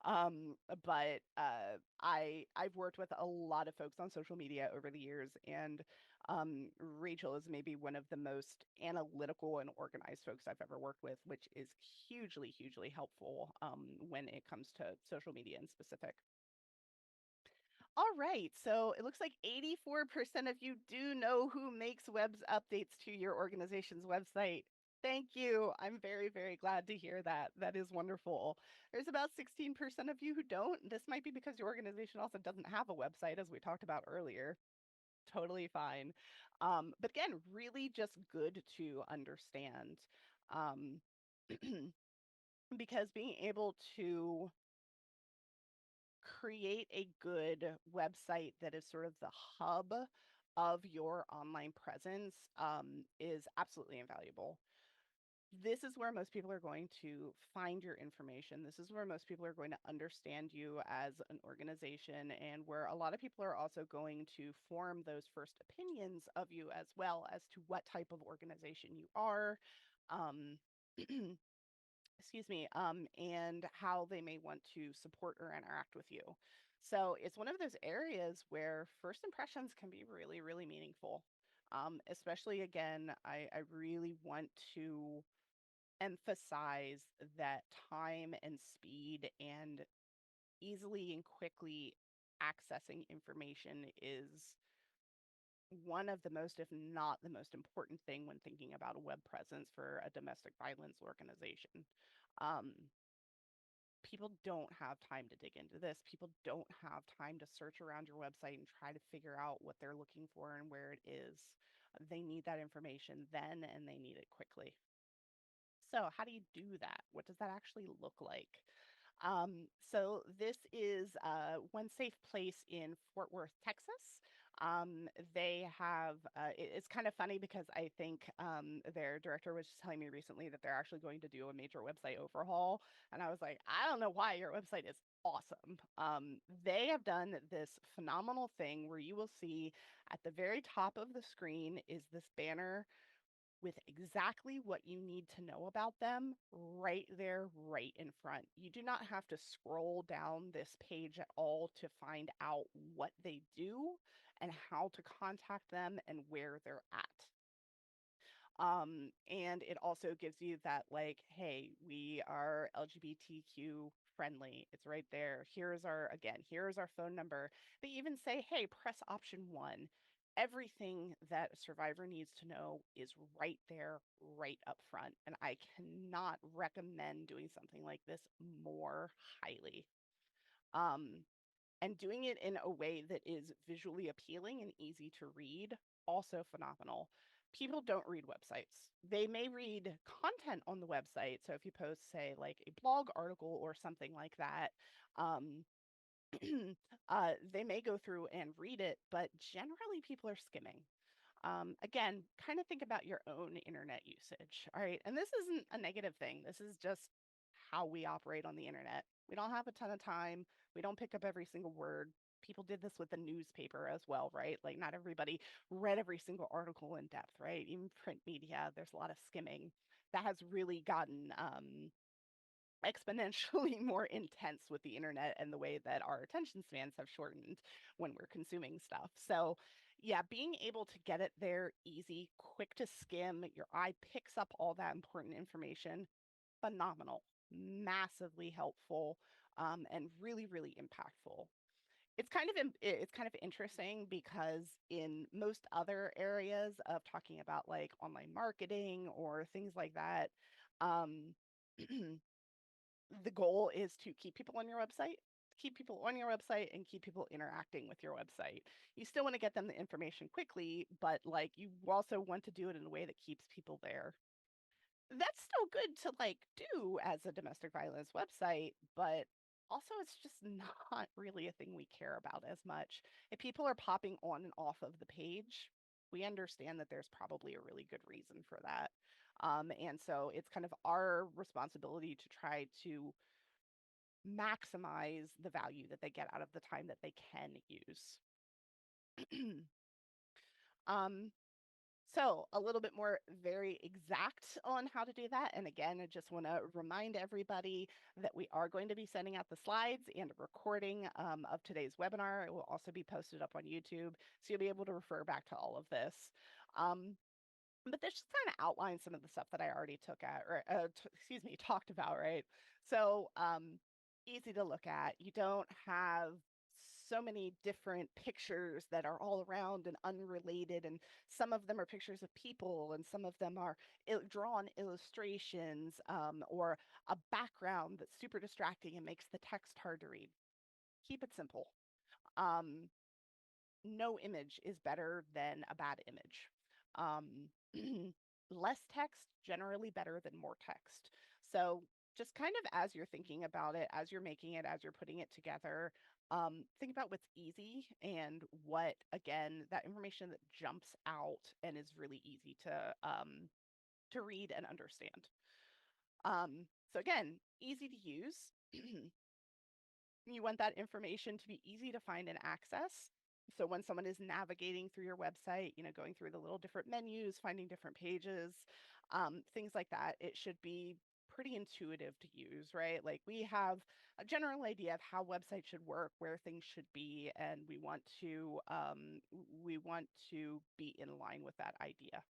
But I've worked with a lot of folks on social media over the years, and Rachel is maybe one of the most analytical and organized folks I've ever worked with, which is hugely, hugely helpful when it comes to social media in specific. All right, so it looks like 84% of you do know who makes webs updates to your organization's website. Thank you. I'm very, very glad to hear that. That is wonderful. There's about 16% of you who don't. This might be because your organization also doesn't have a website, as we talked about earlier. Totally fine. But again, really just good to understand. Um, because being able to create a good website that is sort of the hub of your online presence is absolutely invaluable. This is where most people are going to find your information. This is where most people are going to understand you as an organization, and where a lot of people are also going to form those first opinions of you as well as to what type of organization you are. Um, excuse me, and how they may want to support or interact with you. So it's one of those areas where first impressions can be really, really meaningful. Especially again, I really want to emphasize that time and speed and easily and quickly accessing information is one of the most, if not the most important thing when thinking about a web presence for a domestic violence organization. Um, People don't have time to dig into this. People don't have time to search around your website and try to figure out what they're looking for and where it is. They need that information then and they need it quickly. So, how do you do that? What does that actually look like? So this is one safe place in Fort Worth, Texas. They have, it's kind of funny because I think their director was just telling me recently that they're actually going to do a major website overhaul. And I was like, I don't know why your website is awesome. They have done this phenomenal thing where you will see at the very top of the screen is this banner with exactly what you need to know about them right there, right in front. You do not have to scroll down this page at all to find out what they do and how to contact them and where they're at. And it also gives you that, like, hey, we are LGBTQ friendly. It's right there. Here's our phone number. They even say, hey, press option one. Everything that a survivor needs to know is right there, right up front. And I cannot recommend doing something like this more highly. Um, and doing it in a way that is visually appealing and easy to read, also phenomenal. People don't read websites. They may read content on the website. So if you post, say, like a blog article or something like that, um, they may go through and read it, but generally people are skimming. Again, kind of think about your own internet usage. All right. And this isn't a negative thing. This is just how we operate on the internet. We don't have a ton of time. We don't pick up every single word. People did this with the newspaper as well, right? Like, not everybody read every single article in depth, right? Even print media, there's a lot of skimming. That has really gotten exponentially more intense with the internet and the way that our attention spans have shortened when we're consuming stuff. So, yeah, being able to get it there easy, quick to skim, your eye picks up all that important information, phenomenal, massively helpful, and really, really impactful. It's kind of interesting because in most other areas of talking about like online marketing or things like that, um, the goal is to keep people on your website, and keep people interacting with your website. You still want to get them the information quickly, but like you also want to do it in a way that keeps people there. That's still good to like do as a domestic violence website, but also it's just not really a thing we care about as much. If people are popping on and off of the page, we understand that there's probably a really good reason for that. And so it's kind of our responsibility to try to maximize the value that they get out of the time that they can use. um, so a little bit more very exact on how to do that. And again, I just want to remind everybody that we are going to be sending out the slides and a recording of today's webinar. It will also be posted up on YouTube, so you'll be able to refer back to all of this. But this just kind of outlines some of the stuff that I already took at, or excuse me, talked about, right? So easy to look at. You don't have so many different pictures that are all around and unrelated, and some of them are pictures of people, and some of them are drawn illustrations, or a background that's super distracting and makes the text hard to read. Keep it simple. Um, no image is better than a bad image. Um, less text, generally better than more text. So just kind of as you're thinking about it, as you're making it, as you're putting it together, think about what's easy and what, again, that information that jumps out and is really easy to read and understand. So again, easy to use. You want that information to be easy to find and access. So when someone is navigating through your website, going through the little different menus, finding different pages, things like that, it should be pretty intuitive to use, right? Like we have a general idea of how websites should work, where things should be, and we want to be in line with that idea.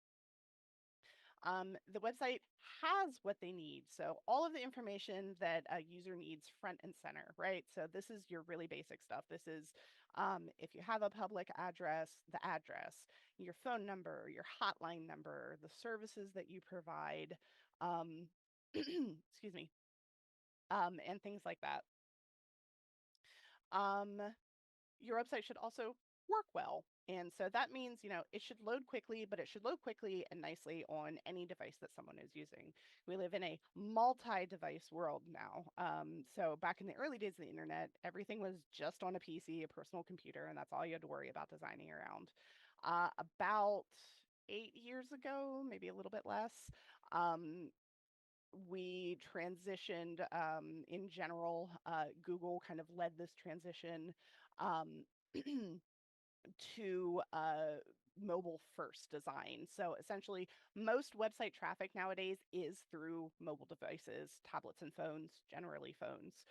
The website has what they need. So all of the information that a user needs front and center, right? So this is your really basic stuff. This is if you have a public address, the address, your phone number, your hotline number, the services that you provide. Excuse me. and things like that. Um, your website should also work well. And so that means, it should load quickly, but it should load quickly and nicely on any device that someone is using. We live in a multi-device world now. So back in the early days of the internet, everything was just on a PC, a personal computer, and that's all you had to worry about designing around. About 8 years ago, maybe a little bit less, um, we transitioned in general. Google kind of led this transition um, to mobile first design. So essentially, most website traffic nowadays is through mobile devices, tablets and phones, generally phones.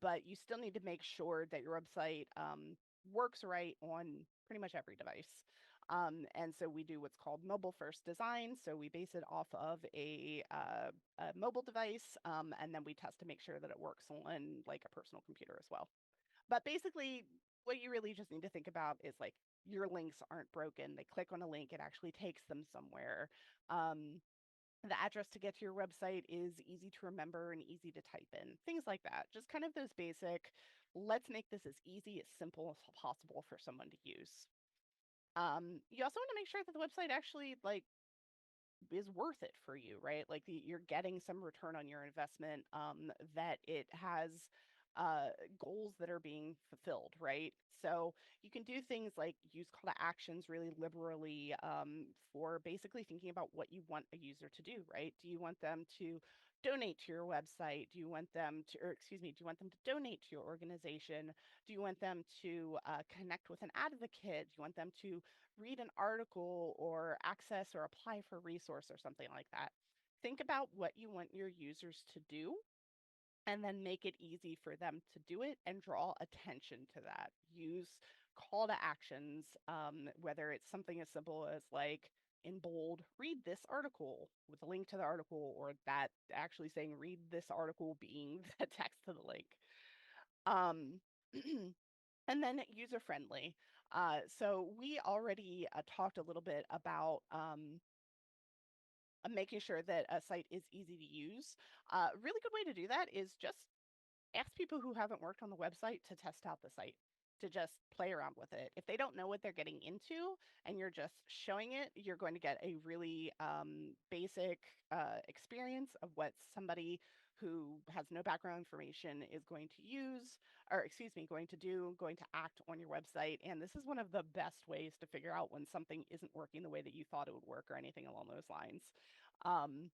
But you still need to make sure that your website works right on pretty much every device. And so we do what's called mobile first design. So we base it off of a mobile device, and then we test to make sure that it works on like a personal computer as well. But basically, what you really just need to think about is like your links aren't broken. They click on a link, it actually takes them somewhere. The address to get to your website is easy to remember and easy to type in, things like that. Just kind of those basic, let's make this as easy, as simple as possible for someone to use. You also want to make sure that the website actually like is worth it for you, right? Like you're getting some return on your investment, that it has goals that are being fulfilled, right? So you can do things like use call to actions really liberally, for basically thinking about what you want a user to do, right? Do you want them to donate to your website? Do you want them to, or excuse me, do you want them to donate to your organization? Do you want them to connect with an advocate? Do you want them to read an article or access or apply for a resource or something like that? Think about what you want your users to do and then make it easy for them to do it and draw attention to that. Use call to actions, whether it's something as simple as like in bold, read this article with a link to the article, or that actually saying read this article being the text to the link. Um, and then user friendly. So we already talked a little bit about making sure that a site is easy to use. A really good way to do that is just ask people who haven't worked on the website to test out the site, to just play around with it. If they don't know what they're getting into and you're just showing it, you're going to get a really basic experience of what somebody who has no background information is going to use, or excuse me, going to do, going to act on your website. And this is one of the best ways to figure out when something isn't working the way that you thought it would work or anything along those lines. Um,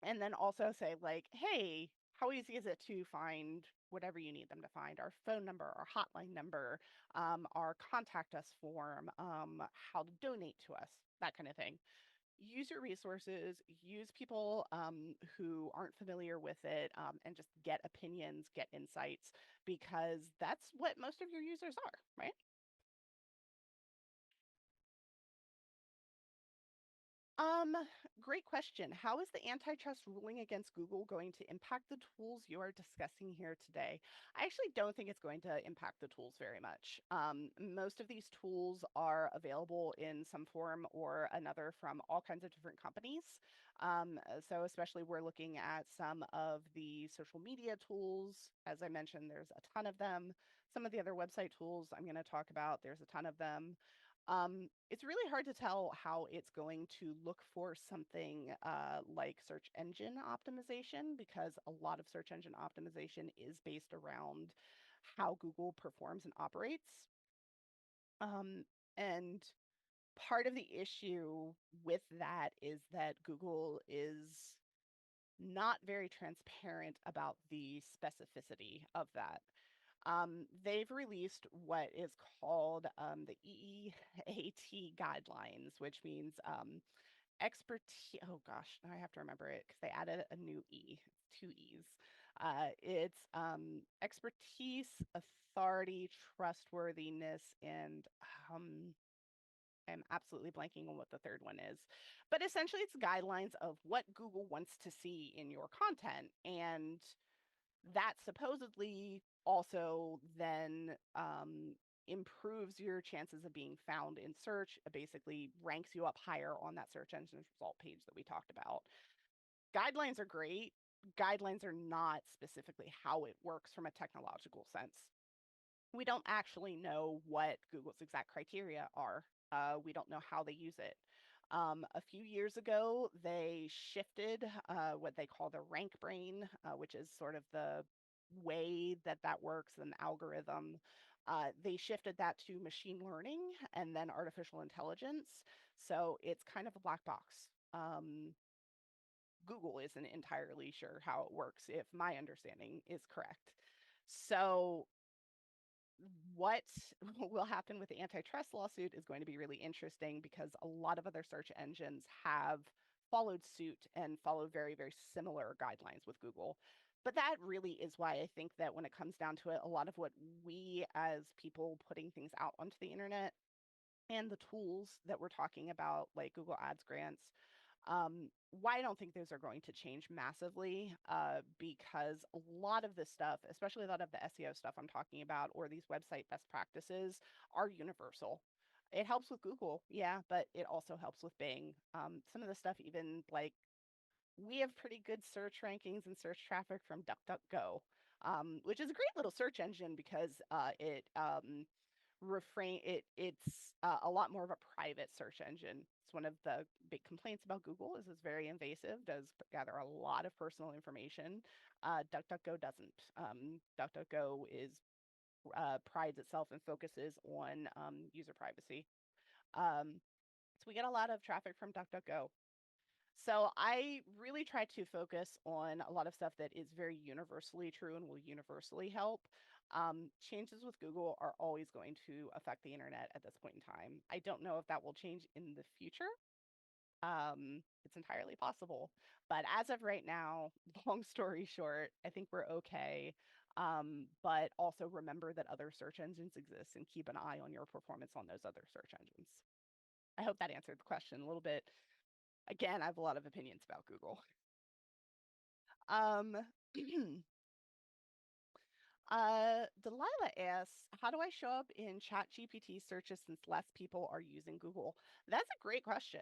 and then also say like, hey, how easy is it to find whatever you need them to find? Our phone number, our hotline number, our contact us form, how to donate to us, that kind of thing. Use your resources, use people who aren't familiar with it, and just get opinions, get insights, because that's what most of your users are, right? Um, Great question. How is the antitrust ruling against Google going to impact the tools you are discussing here today? I actually don't think it's going to impact the tools very much. Most of these tools are available in some form or another from all kinds of different companies. So especially we're looking at some of the social media tools. As I mentioned, there's a ton of them. Some of the other website tools I'm going to talk about, there's a ton of them. It's really hard to tell how it's going to look for something like search engine optimization, because a lot of search engine optimization is based around how Google performs and operates. And part of the issue with that is that Google is not very transparent about the specificity of that. They've released what is called the EEAT guidelines, which means expertise. Oh gosh, now I have to remember it because they added a new E, two E's. It's expertise, authority, trustworthiness, and um, I'm absolutely blanking on what the third one is. But essentially, it's guidelines of what Google wants to see in your content. And that supposedly also then improves your chances of being found in search, basically ranks you up higher on that search engine result page that we talked about. Guidelines are great. guidelines are not specifically how it works from a technological sense. We don't actually know what Google's exact criteria are. We don't know how they use it. A few years ago, they shifted what they call the rank brain, which is sort of the way that that works, an algorithm. They shifted that to machine learning and then artificial intelligence. So it's kind of a black box. Google isn't entirely sure how it works, if my understanding is correct. So what will happen with the antitrust lawsuit is going to be really interesting because a lot of other search engines have followed suit and follow very, very similar guidelines with Google. But that really is why I think that when it comes down to it, a lot of what we as people putting things out onto the internet and the tools that we're talking about, like Google Ads grants, why I don't think those are going to change massively, because a lot of this stuff, especially a lot of the SEO stuff I'm talking about, or these website best practices, are universal. It helps with Google, yeah, but it also helps with Bing. Some of the stuff, even like we have pretty good search rankings and search traffic from DuckDuckGo, which is a great little search engine because it's a lot more of a private search engine. It's one of the big complaints about Google is it's very invasive, does gather a lot of personal information. DuckDuckGo doesn't. DuckDuckGo is prides itself and focuses on user privacy. So we get a lot of traffic from DuckDuckGo. So I really try to focus on a lot of stuff that is very universally true and will universally help. Changes with Google are always going to affect the internet at this point in time. I don't know if that will change in the future. It's entirely possible. But as of right now, long story short, I think we're okay. But also remember that other search engines exist and keep an eye on your performance on those other search engines. I hope that answered the question a little bit. Again, I have a lot of opinions about Google. Um, Delilah asks, how do I show up in Chat GPT searches since less people are using Google? That's a great question.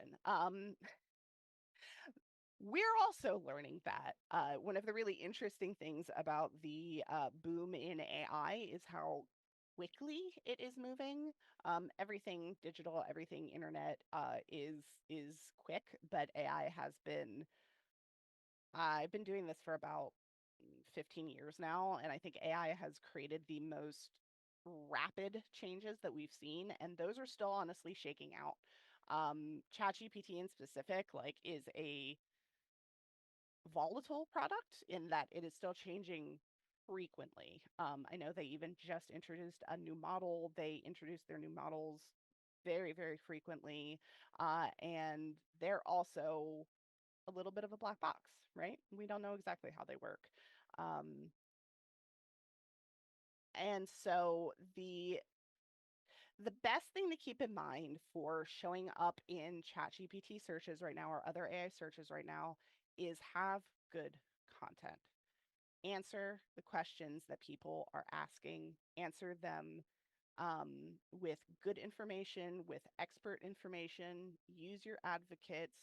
We're also learning that. One of the really interesting things about the boom in AI is how quickly it is moving. Everything digital, everything internet is quick, but AI has been I've been doing this for about 15 years now, and I think AI has created the most rapid changes that we've seen, and those are still honestly shaking out. ChatGPT in specific, like, is a volatile product in that it is still changing frequently. I know they even just introduced a new model. They introduce their new models very, very frequently, and they're also a little bit of a black box, right? We don't know exactly how they work. Um, and so the best thing to keep in mind for showing up in ChatGPT searches right now or other AI searches right now is have good content. Answer the questions that people are asking, answer them with good information, with expert information, use your advocates,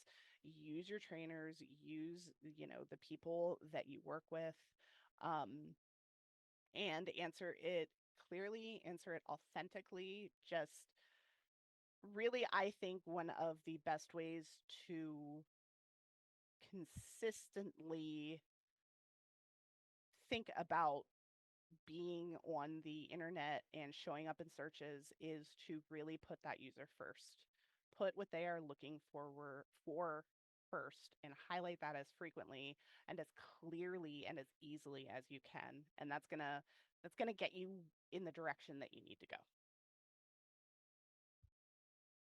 use your trainers, use, the people that you work with, um, and answer it clearly, answer it authentically. Just really, I think one of the best ways to consistently think about being on the internet and showing up in searches is to really put that user first. Put what they are looking for first and highlight that as frequently and as clearly and as easily as you can. And that's gonna get you in the direction that you need to go.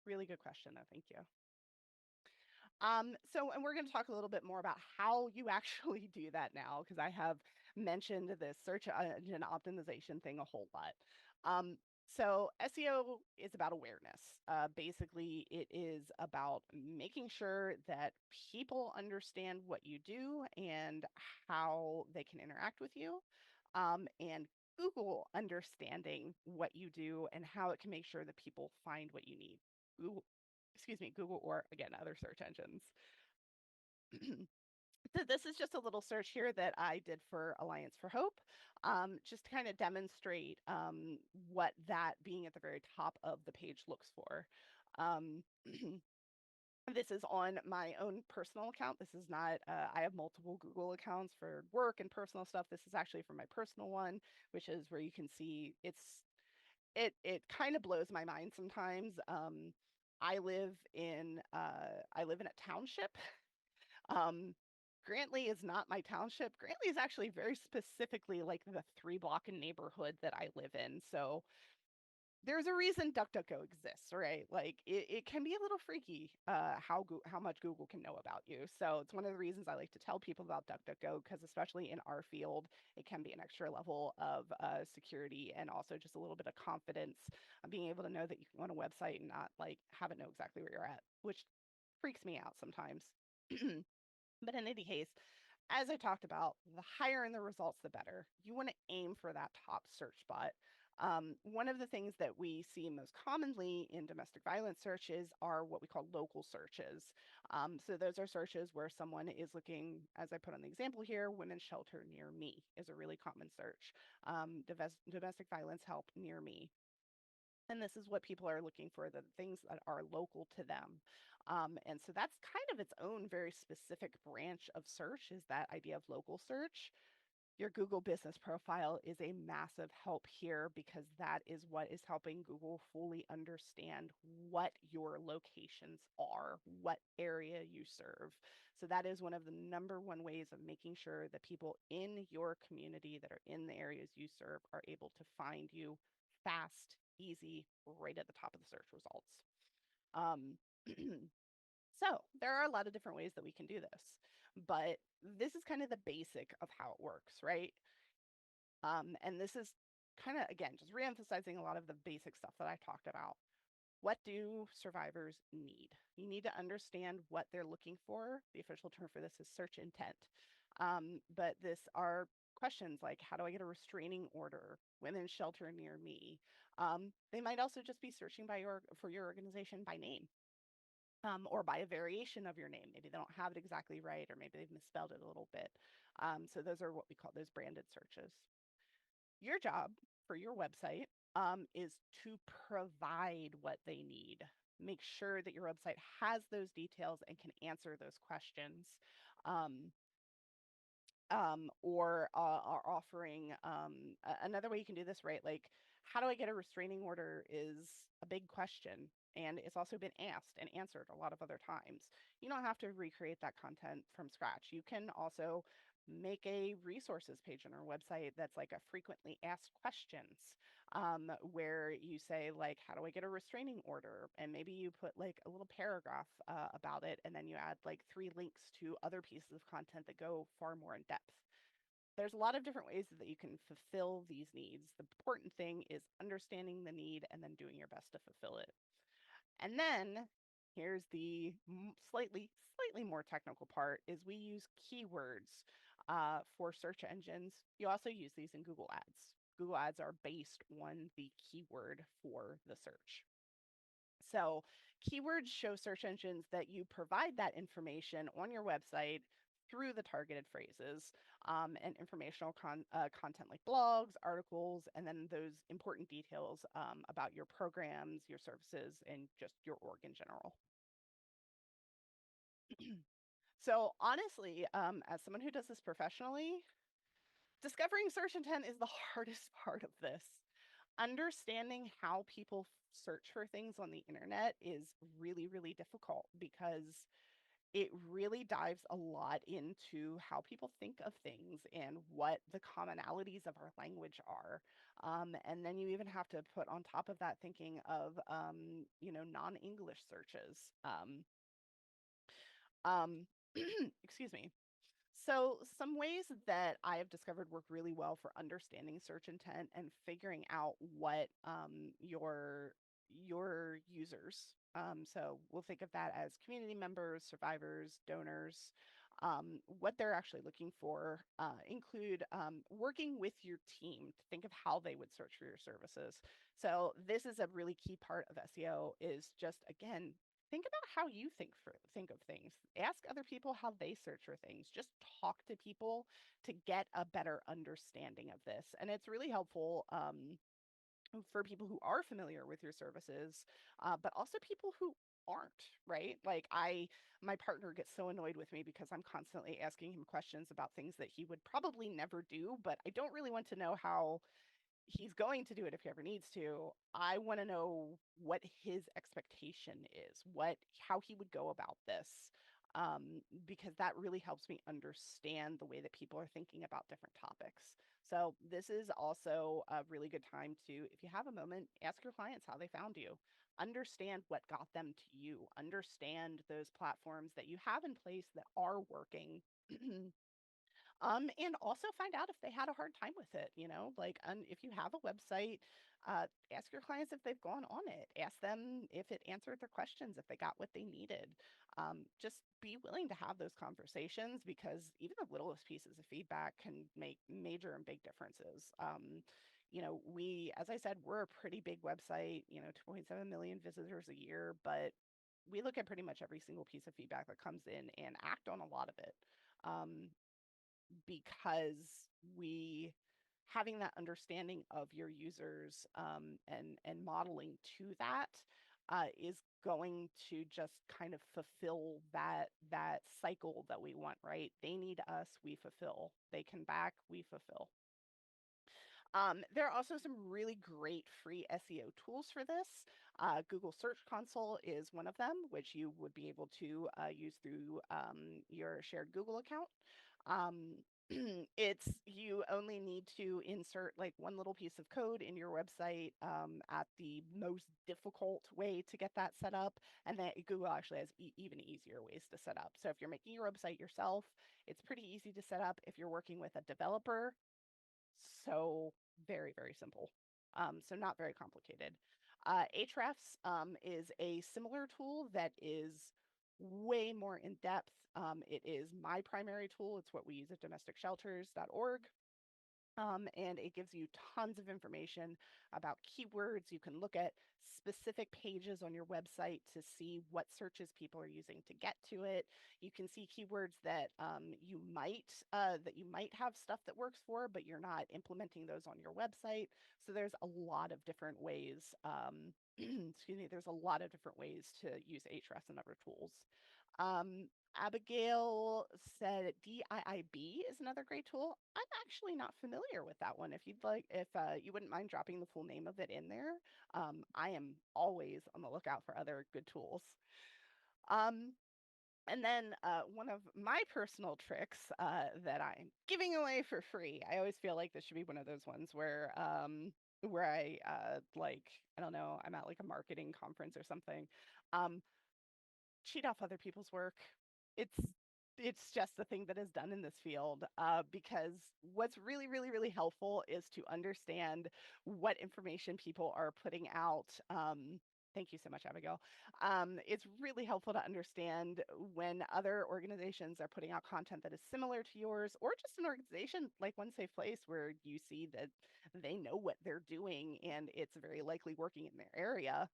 Really good question though. Thank you. And we're going to talk a little bit more about how you actually do that now, because I have mentioned this search engine optimization thing a whole lot. So SEO is about awareness. Basically, it is about making sure that people understand what you do and how they can interact with you, and Google understanding what you do and how it can make sure that people find what you need. Google, excuse me, Google or again, other search engines. So this is just a little search here that I did for Alliance for Hope, just to kind of demonstrate what that being at the very top of the page looks for. Um, this is on my own personal account. This is not, I have multiple Google accounts for work and personal stuff. This is actually for my personal one, which is where you can see it kind of blows my mind sometimes. I live in a township. Um, Grantley is not my township. Grantley is actually very specifically like the 3 block neighborhood that I live in. So there's a reason DuckDuckGo exists, right? Like it can be a little freaky how much Google can know about you. So it's one of the reasons I like to tell people about DuckDuckGo, because especially in our field, it can be an extra level of security and also just a little bit of confidence of being able to know that you can go on a website and not like have it know exactly where you're at, which freaks me out sometimes. But in any case, as I talked about, the higher in the results, the better. You want to aim for that top search spot. One of the things that we see most commonly in domestic violence searches are what we call local searches. So those are searches where someone is looking, as I put on the example here, women's shelter near me is a really common search. Domestic violence help near me. And this is what people are looking for, the things that are local to them. And so that's kind of its own very specific branch of search, is that idea of local search. Your Google business profile is a massive help here, because that is what is helping Google fully understand what your locations are, what area you serve. So that is one of the #1 ways of making sure that people in your community that are in the areas you serve are able to find you fast, easy, right at the top of the search results. Um, so there are a lot of different ways that we can do this, but this is kind of the basic of how it works, right? And this is kind of, again, just reemphasizing a lot of the basic stuff that I talked about. What do survivors need? You need to understand what they're looking for. The official term for this is search intent. But this are questions like, how do I get a restraining order? Women's shelter near me. They might also just be searching for your organization by name, or by a variation of your name. Maybe they don't have it exactly right, or maybe they've misspelled it a little bit. So those are what we call those branded searches. Your job for your website is to provide what they need. Make sure that your website has those details and can answer those questions. Um, or are offering another way you can do this, right? Like, how do I get a restraining order is a big question. And it's also been asked and answered a lot of other times. You don't have to recreate that content from scratch. You can also make a resources page on our website that's like a frequently asked questions, where you say, like, how do I get a restraining order? And maybe you put like a little paragraph about it, and then you add like 3 links to other pieces of content that go far more in depth. There's a lot of different ways that you can fulfill these needs. The important thing is understanding the need and then doing your best to fulfill it. And then here's the slightly more technical part, is we use keywords for search engines. You also use these in Google Ads. Google Ads are based on the keyword for the search. So keywords show search engines that you provide that information on your website through the targeted phrases, and informational content like blogs, articles, and then those important details about your programs, your services, and just your org in general. So honestly, as someone who does this professionally, discovering search intent is the hardest part of this. Understanding how people search for things on the internet is really, really difficult, because it really dives a lot into how people think of things and what the commonalities of our language are. And then you even have to put on top of that thinking of, non-English searches. Um, excuse me. So, some ways that I have discovered work really well for understanding search intent and figuring out what your users, so we'll think of that as community members, survivors, donors, what they're actually looking for, include working with your team to think of how they would search for your services. So, this is a really key part of SEO, is just, again, think about how you think of things. Ask other people how they search for things. Just talk to people to get a better understanding of this. And it's really helpful for people who are familiar with your services, but also people who aren't, right? My partner gets so annoyed with me because I'm constantly asking him questions about things that he would probably never do, but I don't really want to know how he's going to do it if he ever needs to. I want to know what his expectation is, how he would go about this, because that really helps me understand the way that people are thinking about different topics. So this is also a really good time to, if you have a moment, ask your clients how they found you. Understand what got them to you. Understand those platforms that you have in place that are working. And also find out if they had a hard time with it, if you have a website, ask your clients if they've gone on it. Ask them if it answered their questions, if they got what they needed. Just be willing to have those conversations because even the littlest pieces of feedback can make major and big differences. As I said, we're a pretty big website, 2.7 million visitors a year, but we look at pretty much every single piece of feedback that comes in and act on a lot of it. Um, because we having that understanding of your users, and modeling to that, is going to just kind of fulfill that cycle that we want, right? They need us, we fulfill. They come back, we fulfill. There are also some really great free SEO tools for this. Google Search Console is one of them, which you would be able to use through your shared Google account. Um, you only need to insert like one little piece of code in your website at the most difficult way to get that set up, and then Google actually has even easier ways to set up. So if you're making your website yourself, it's pretty easy to set up. If you're working with a developer, so very, very simple. So not very complicated. Ahrefs is a similar tool that is way more in depth. It is my primary tool. It's what we use at domesticshelters.org. And it gives you tons of information about keywords. You can look at specific pages on your website to see what searches people are using to get to it. You can see keywords that you might have stuff that works for, but you're not implementing those on your website. So there's a lot of different ways. Excuse me. There's a lot of different ways to use Ahrefs and other tools. Um, Abigail said DIIB is another great tool. I'm actually not familiar with that one. If you wouldn't mind dropping the full name of it in there, I am always on the lookout for other good tools. Um, and then one of my personal tricks that I'm giving away for free. I always feel like this should be one of those ones where I don't know, I'm at like a marketing conference or something. Um, Cheat off other people's work. It's it's just the thing that is done in this field, because what's really, really, really helpful is to understand what information people are putting out. Thank you so much, Abigail. It's really helpful to understand when other organizations are putting out content that is similar to yours, or just an organization like One Safe Place where you see that they know what they're doing and it's very likely working in their area.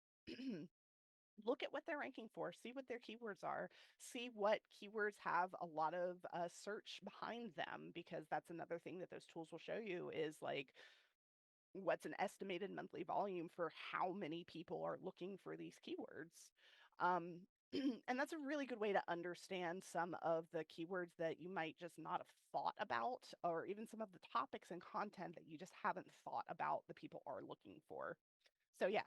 Look at what they're ranking for, see what their keywords are, see what keywords have a lot of search behind them, because that's another thing that those tools will show you is like what's an estimated monthly volume for how many people are looking for these keywords. Um, and that's a really good way to understand some of the keywords that you might just not have thought about, or even some of the topics and content that you just haven't thought about the people are looking for. So yeah,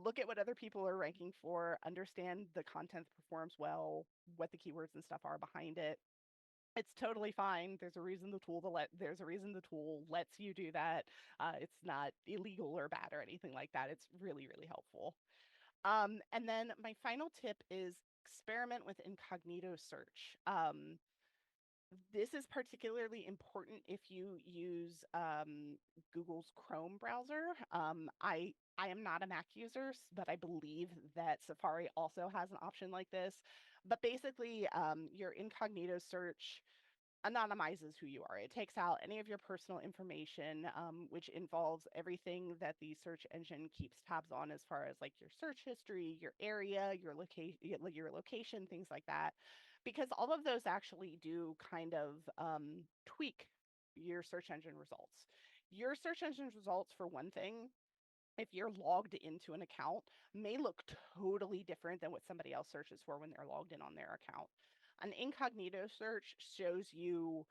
look at what other people are ranking for, understand the content that performs well, what the keywords and stuff are behind it. It's totally fine. There's a reason the tool lets you do that. It's not illegal or bad or anything like that. It's really, really helpful. And then my final tip is experiment with incognito search. This is particularly important if you use Google's Chrome browser. I am not a Mac user, but I believe that Safari also has an option like this. But basically, your incognito search anonymizes who you are. It takes out any of your personal information, which involves everything that the search engine keeps tabs on, as far as like your search history, your area, your location, things like that. Because all of those actually do kind of tweak your search engine results. Your search engine results, for one thing, if you're logged into an account, may look totally different than what somebody else searches for when they're logged in on their account. An incognito search shows you,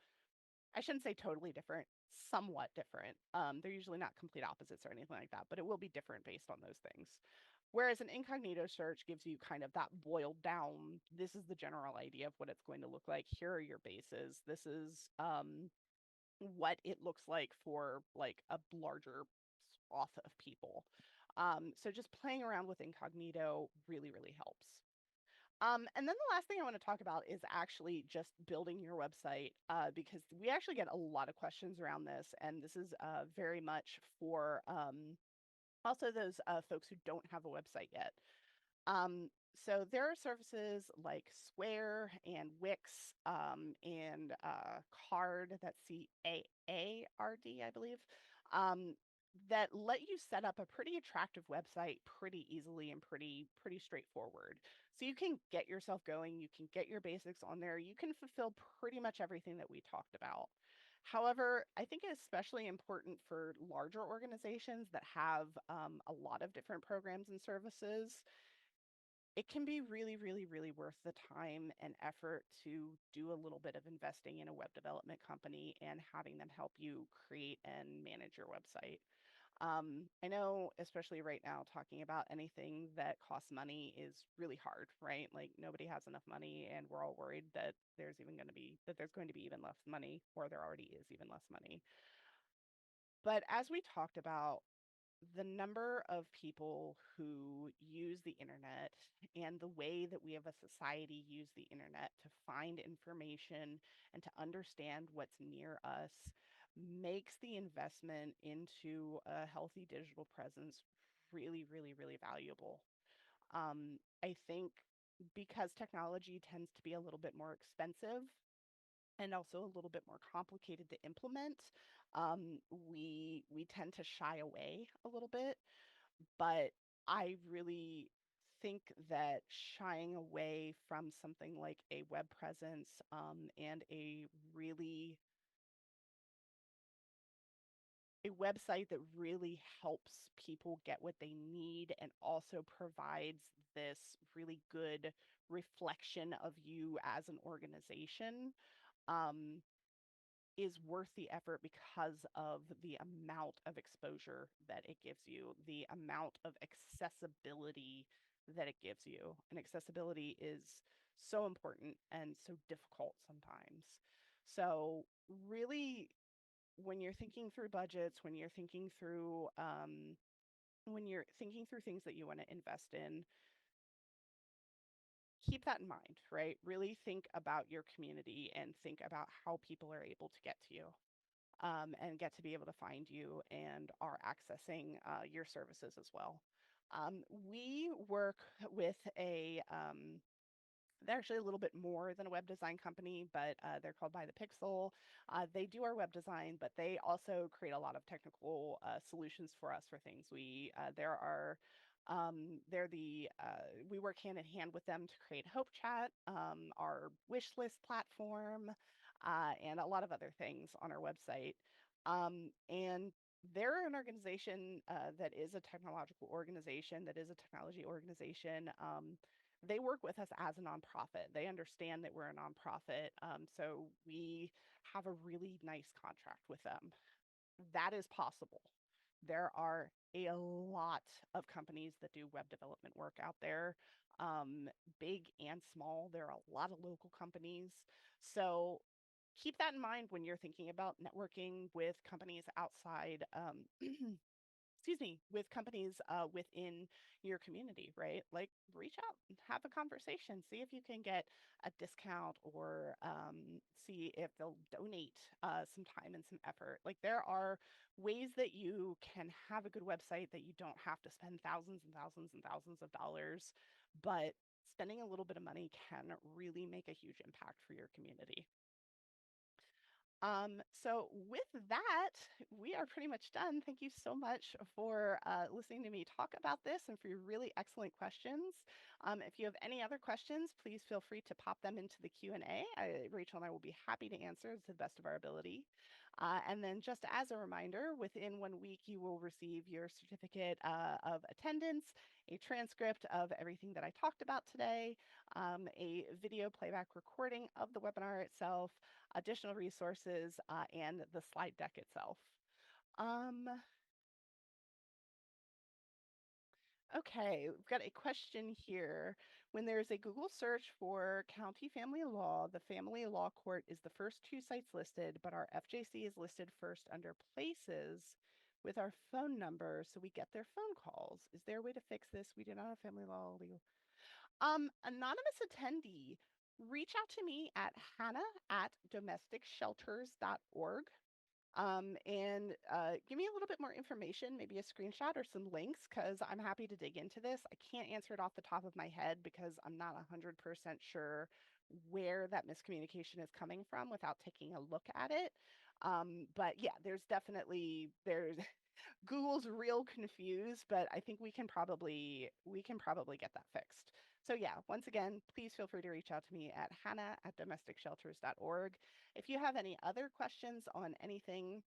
I shouldn't say totally different, somewhat different. They're usually not complete opposites or anything like that, but it will be different based on those things. Whereas an incognito search gives you kind of that boiled down, this is the general idea of what it's going to look like. Here are your bases. This is what it looks like for like a larger swath of people. So just playing around with incognito really, really helps. And then the last thing I want to talk about is actually just building your website, because we actually get a lot of questions around this, and this is very much for also those folks who don't have a website yet. Um, so there are services like Square and Wix, and Card, that's CAARD, I believe, um, that let you set up a pretty attractive website pretty easily and pretty straightforward. So you can get yourself going, you can get your basics on there, you can fulfill pretty much everything that we talked about. However, I think it's especially important for larger organizations that have a lot of different programs and services. It can be really, really, really worth the time and effort to do a little bit of investing in a web development company and having them help you create and manage your website. I know, especially right now, talking about anything that costs money is really hard, right? Like nobody has enough money, and we're all worried that there's going to be even less money, or there already is even less money. But as we talked about, the number of people who use the internet and the way that we, as a society, use the internet to find information and to understand what's near us makes the investment into a healthy digital presence really, really, really valuable. I think because technology tends to be a little bit more expensive and also a little bit more complicated to implement, we tend to shy away a little bit. But I really think that shying away from something like a web presence, and a website that really helps people get what they need and also provides this really good reflection of you as an organization, um, is worth the effort because of the amount of exposure that it gives you, the amount of accessibility that it gives you. And accessibility is so important and so difficult sometimes. So, really, when you're thinking through budgets, when you're thinking through things that you want to invest in, keep that in mind, right? Really think about your community and think about how people are able to get to you, and get to be able to find you and are accessing your services as well. We work with they're actually a little bit more than a web design company, but they're called By the Pixel. They do our web design, but they also create a lot of technical solutions for us for things. We work hand in hand with them to create Hope Chat, our wish list platform, and a lot of other things on our website. And they're an organization that is a technological organization, that is a technology organization. They work with us as a nonprofit. They understand that we're a nonprofit. So we have a really nice contract with them. That is possible. There are a lot of companies that do web development work out there, um, big and small. There are a lot of local companies. So keep that in mind when you're thinking about networking with companies outside, excuse me, with companies within your community, right? Like reach out and have a conversation, see if you can get a discount, or see if they'll donate some time and some effort. Like there are ways that you can have a good website that you don't have to spend thousands and thousands and thousands of dollars, but spending a little bit of money can really make a huge impact for your community. So with that, we are pretty much done. Thank you so much for listening to me talk about this and for your really excellent questions. If you have any other questions, please feel free to pop them into the Q&A. Rachel and I will be happy to answer to the best of our ability. And then just as a reminder, within 1 week, you will receive your certificate of attendance, a transcript of everything that I talked about today, a video playback recording of the webinar itself, additional resources, and the slide deck itself. Um, okay, we've got a question here. When there's a Google search for county family law, the family law court is the first two sites listed, but our FJC is listed first under places with our phone number, so we get their phone calls. Is there a way to fix this? We do not have family law legal. Anonymous attendee, reach out to me at hannah@domesticshelters.org. And give me a little bit more information, maybe a screenshot or some links, because I'm happy to dig into this. I can't answer it off the top of my head because I'm not 100% sure where that miscommunication is coming from without taking a look at it. But yeah, there's Google's real confused, but I think we can probably get that fixed. So yeah, once again, please feel free to reach out to me at hannah@domesticshelters.org. If you have any other questions on anything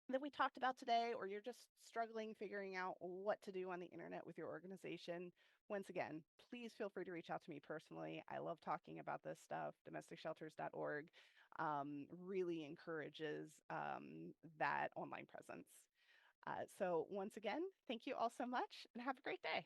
that we talked about today, or you're just struggling figuring out what to do on the internet with your organization, once again, please feel free to reach out to me personally. I love talking about this stuff. Domesticshelters.org really encourages that online presence. So once again, thank you all so much and have a great day.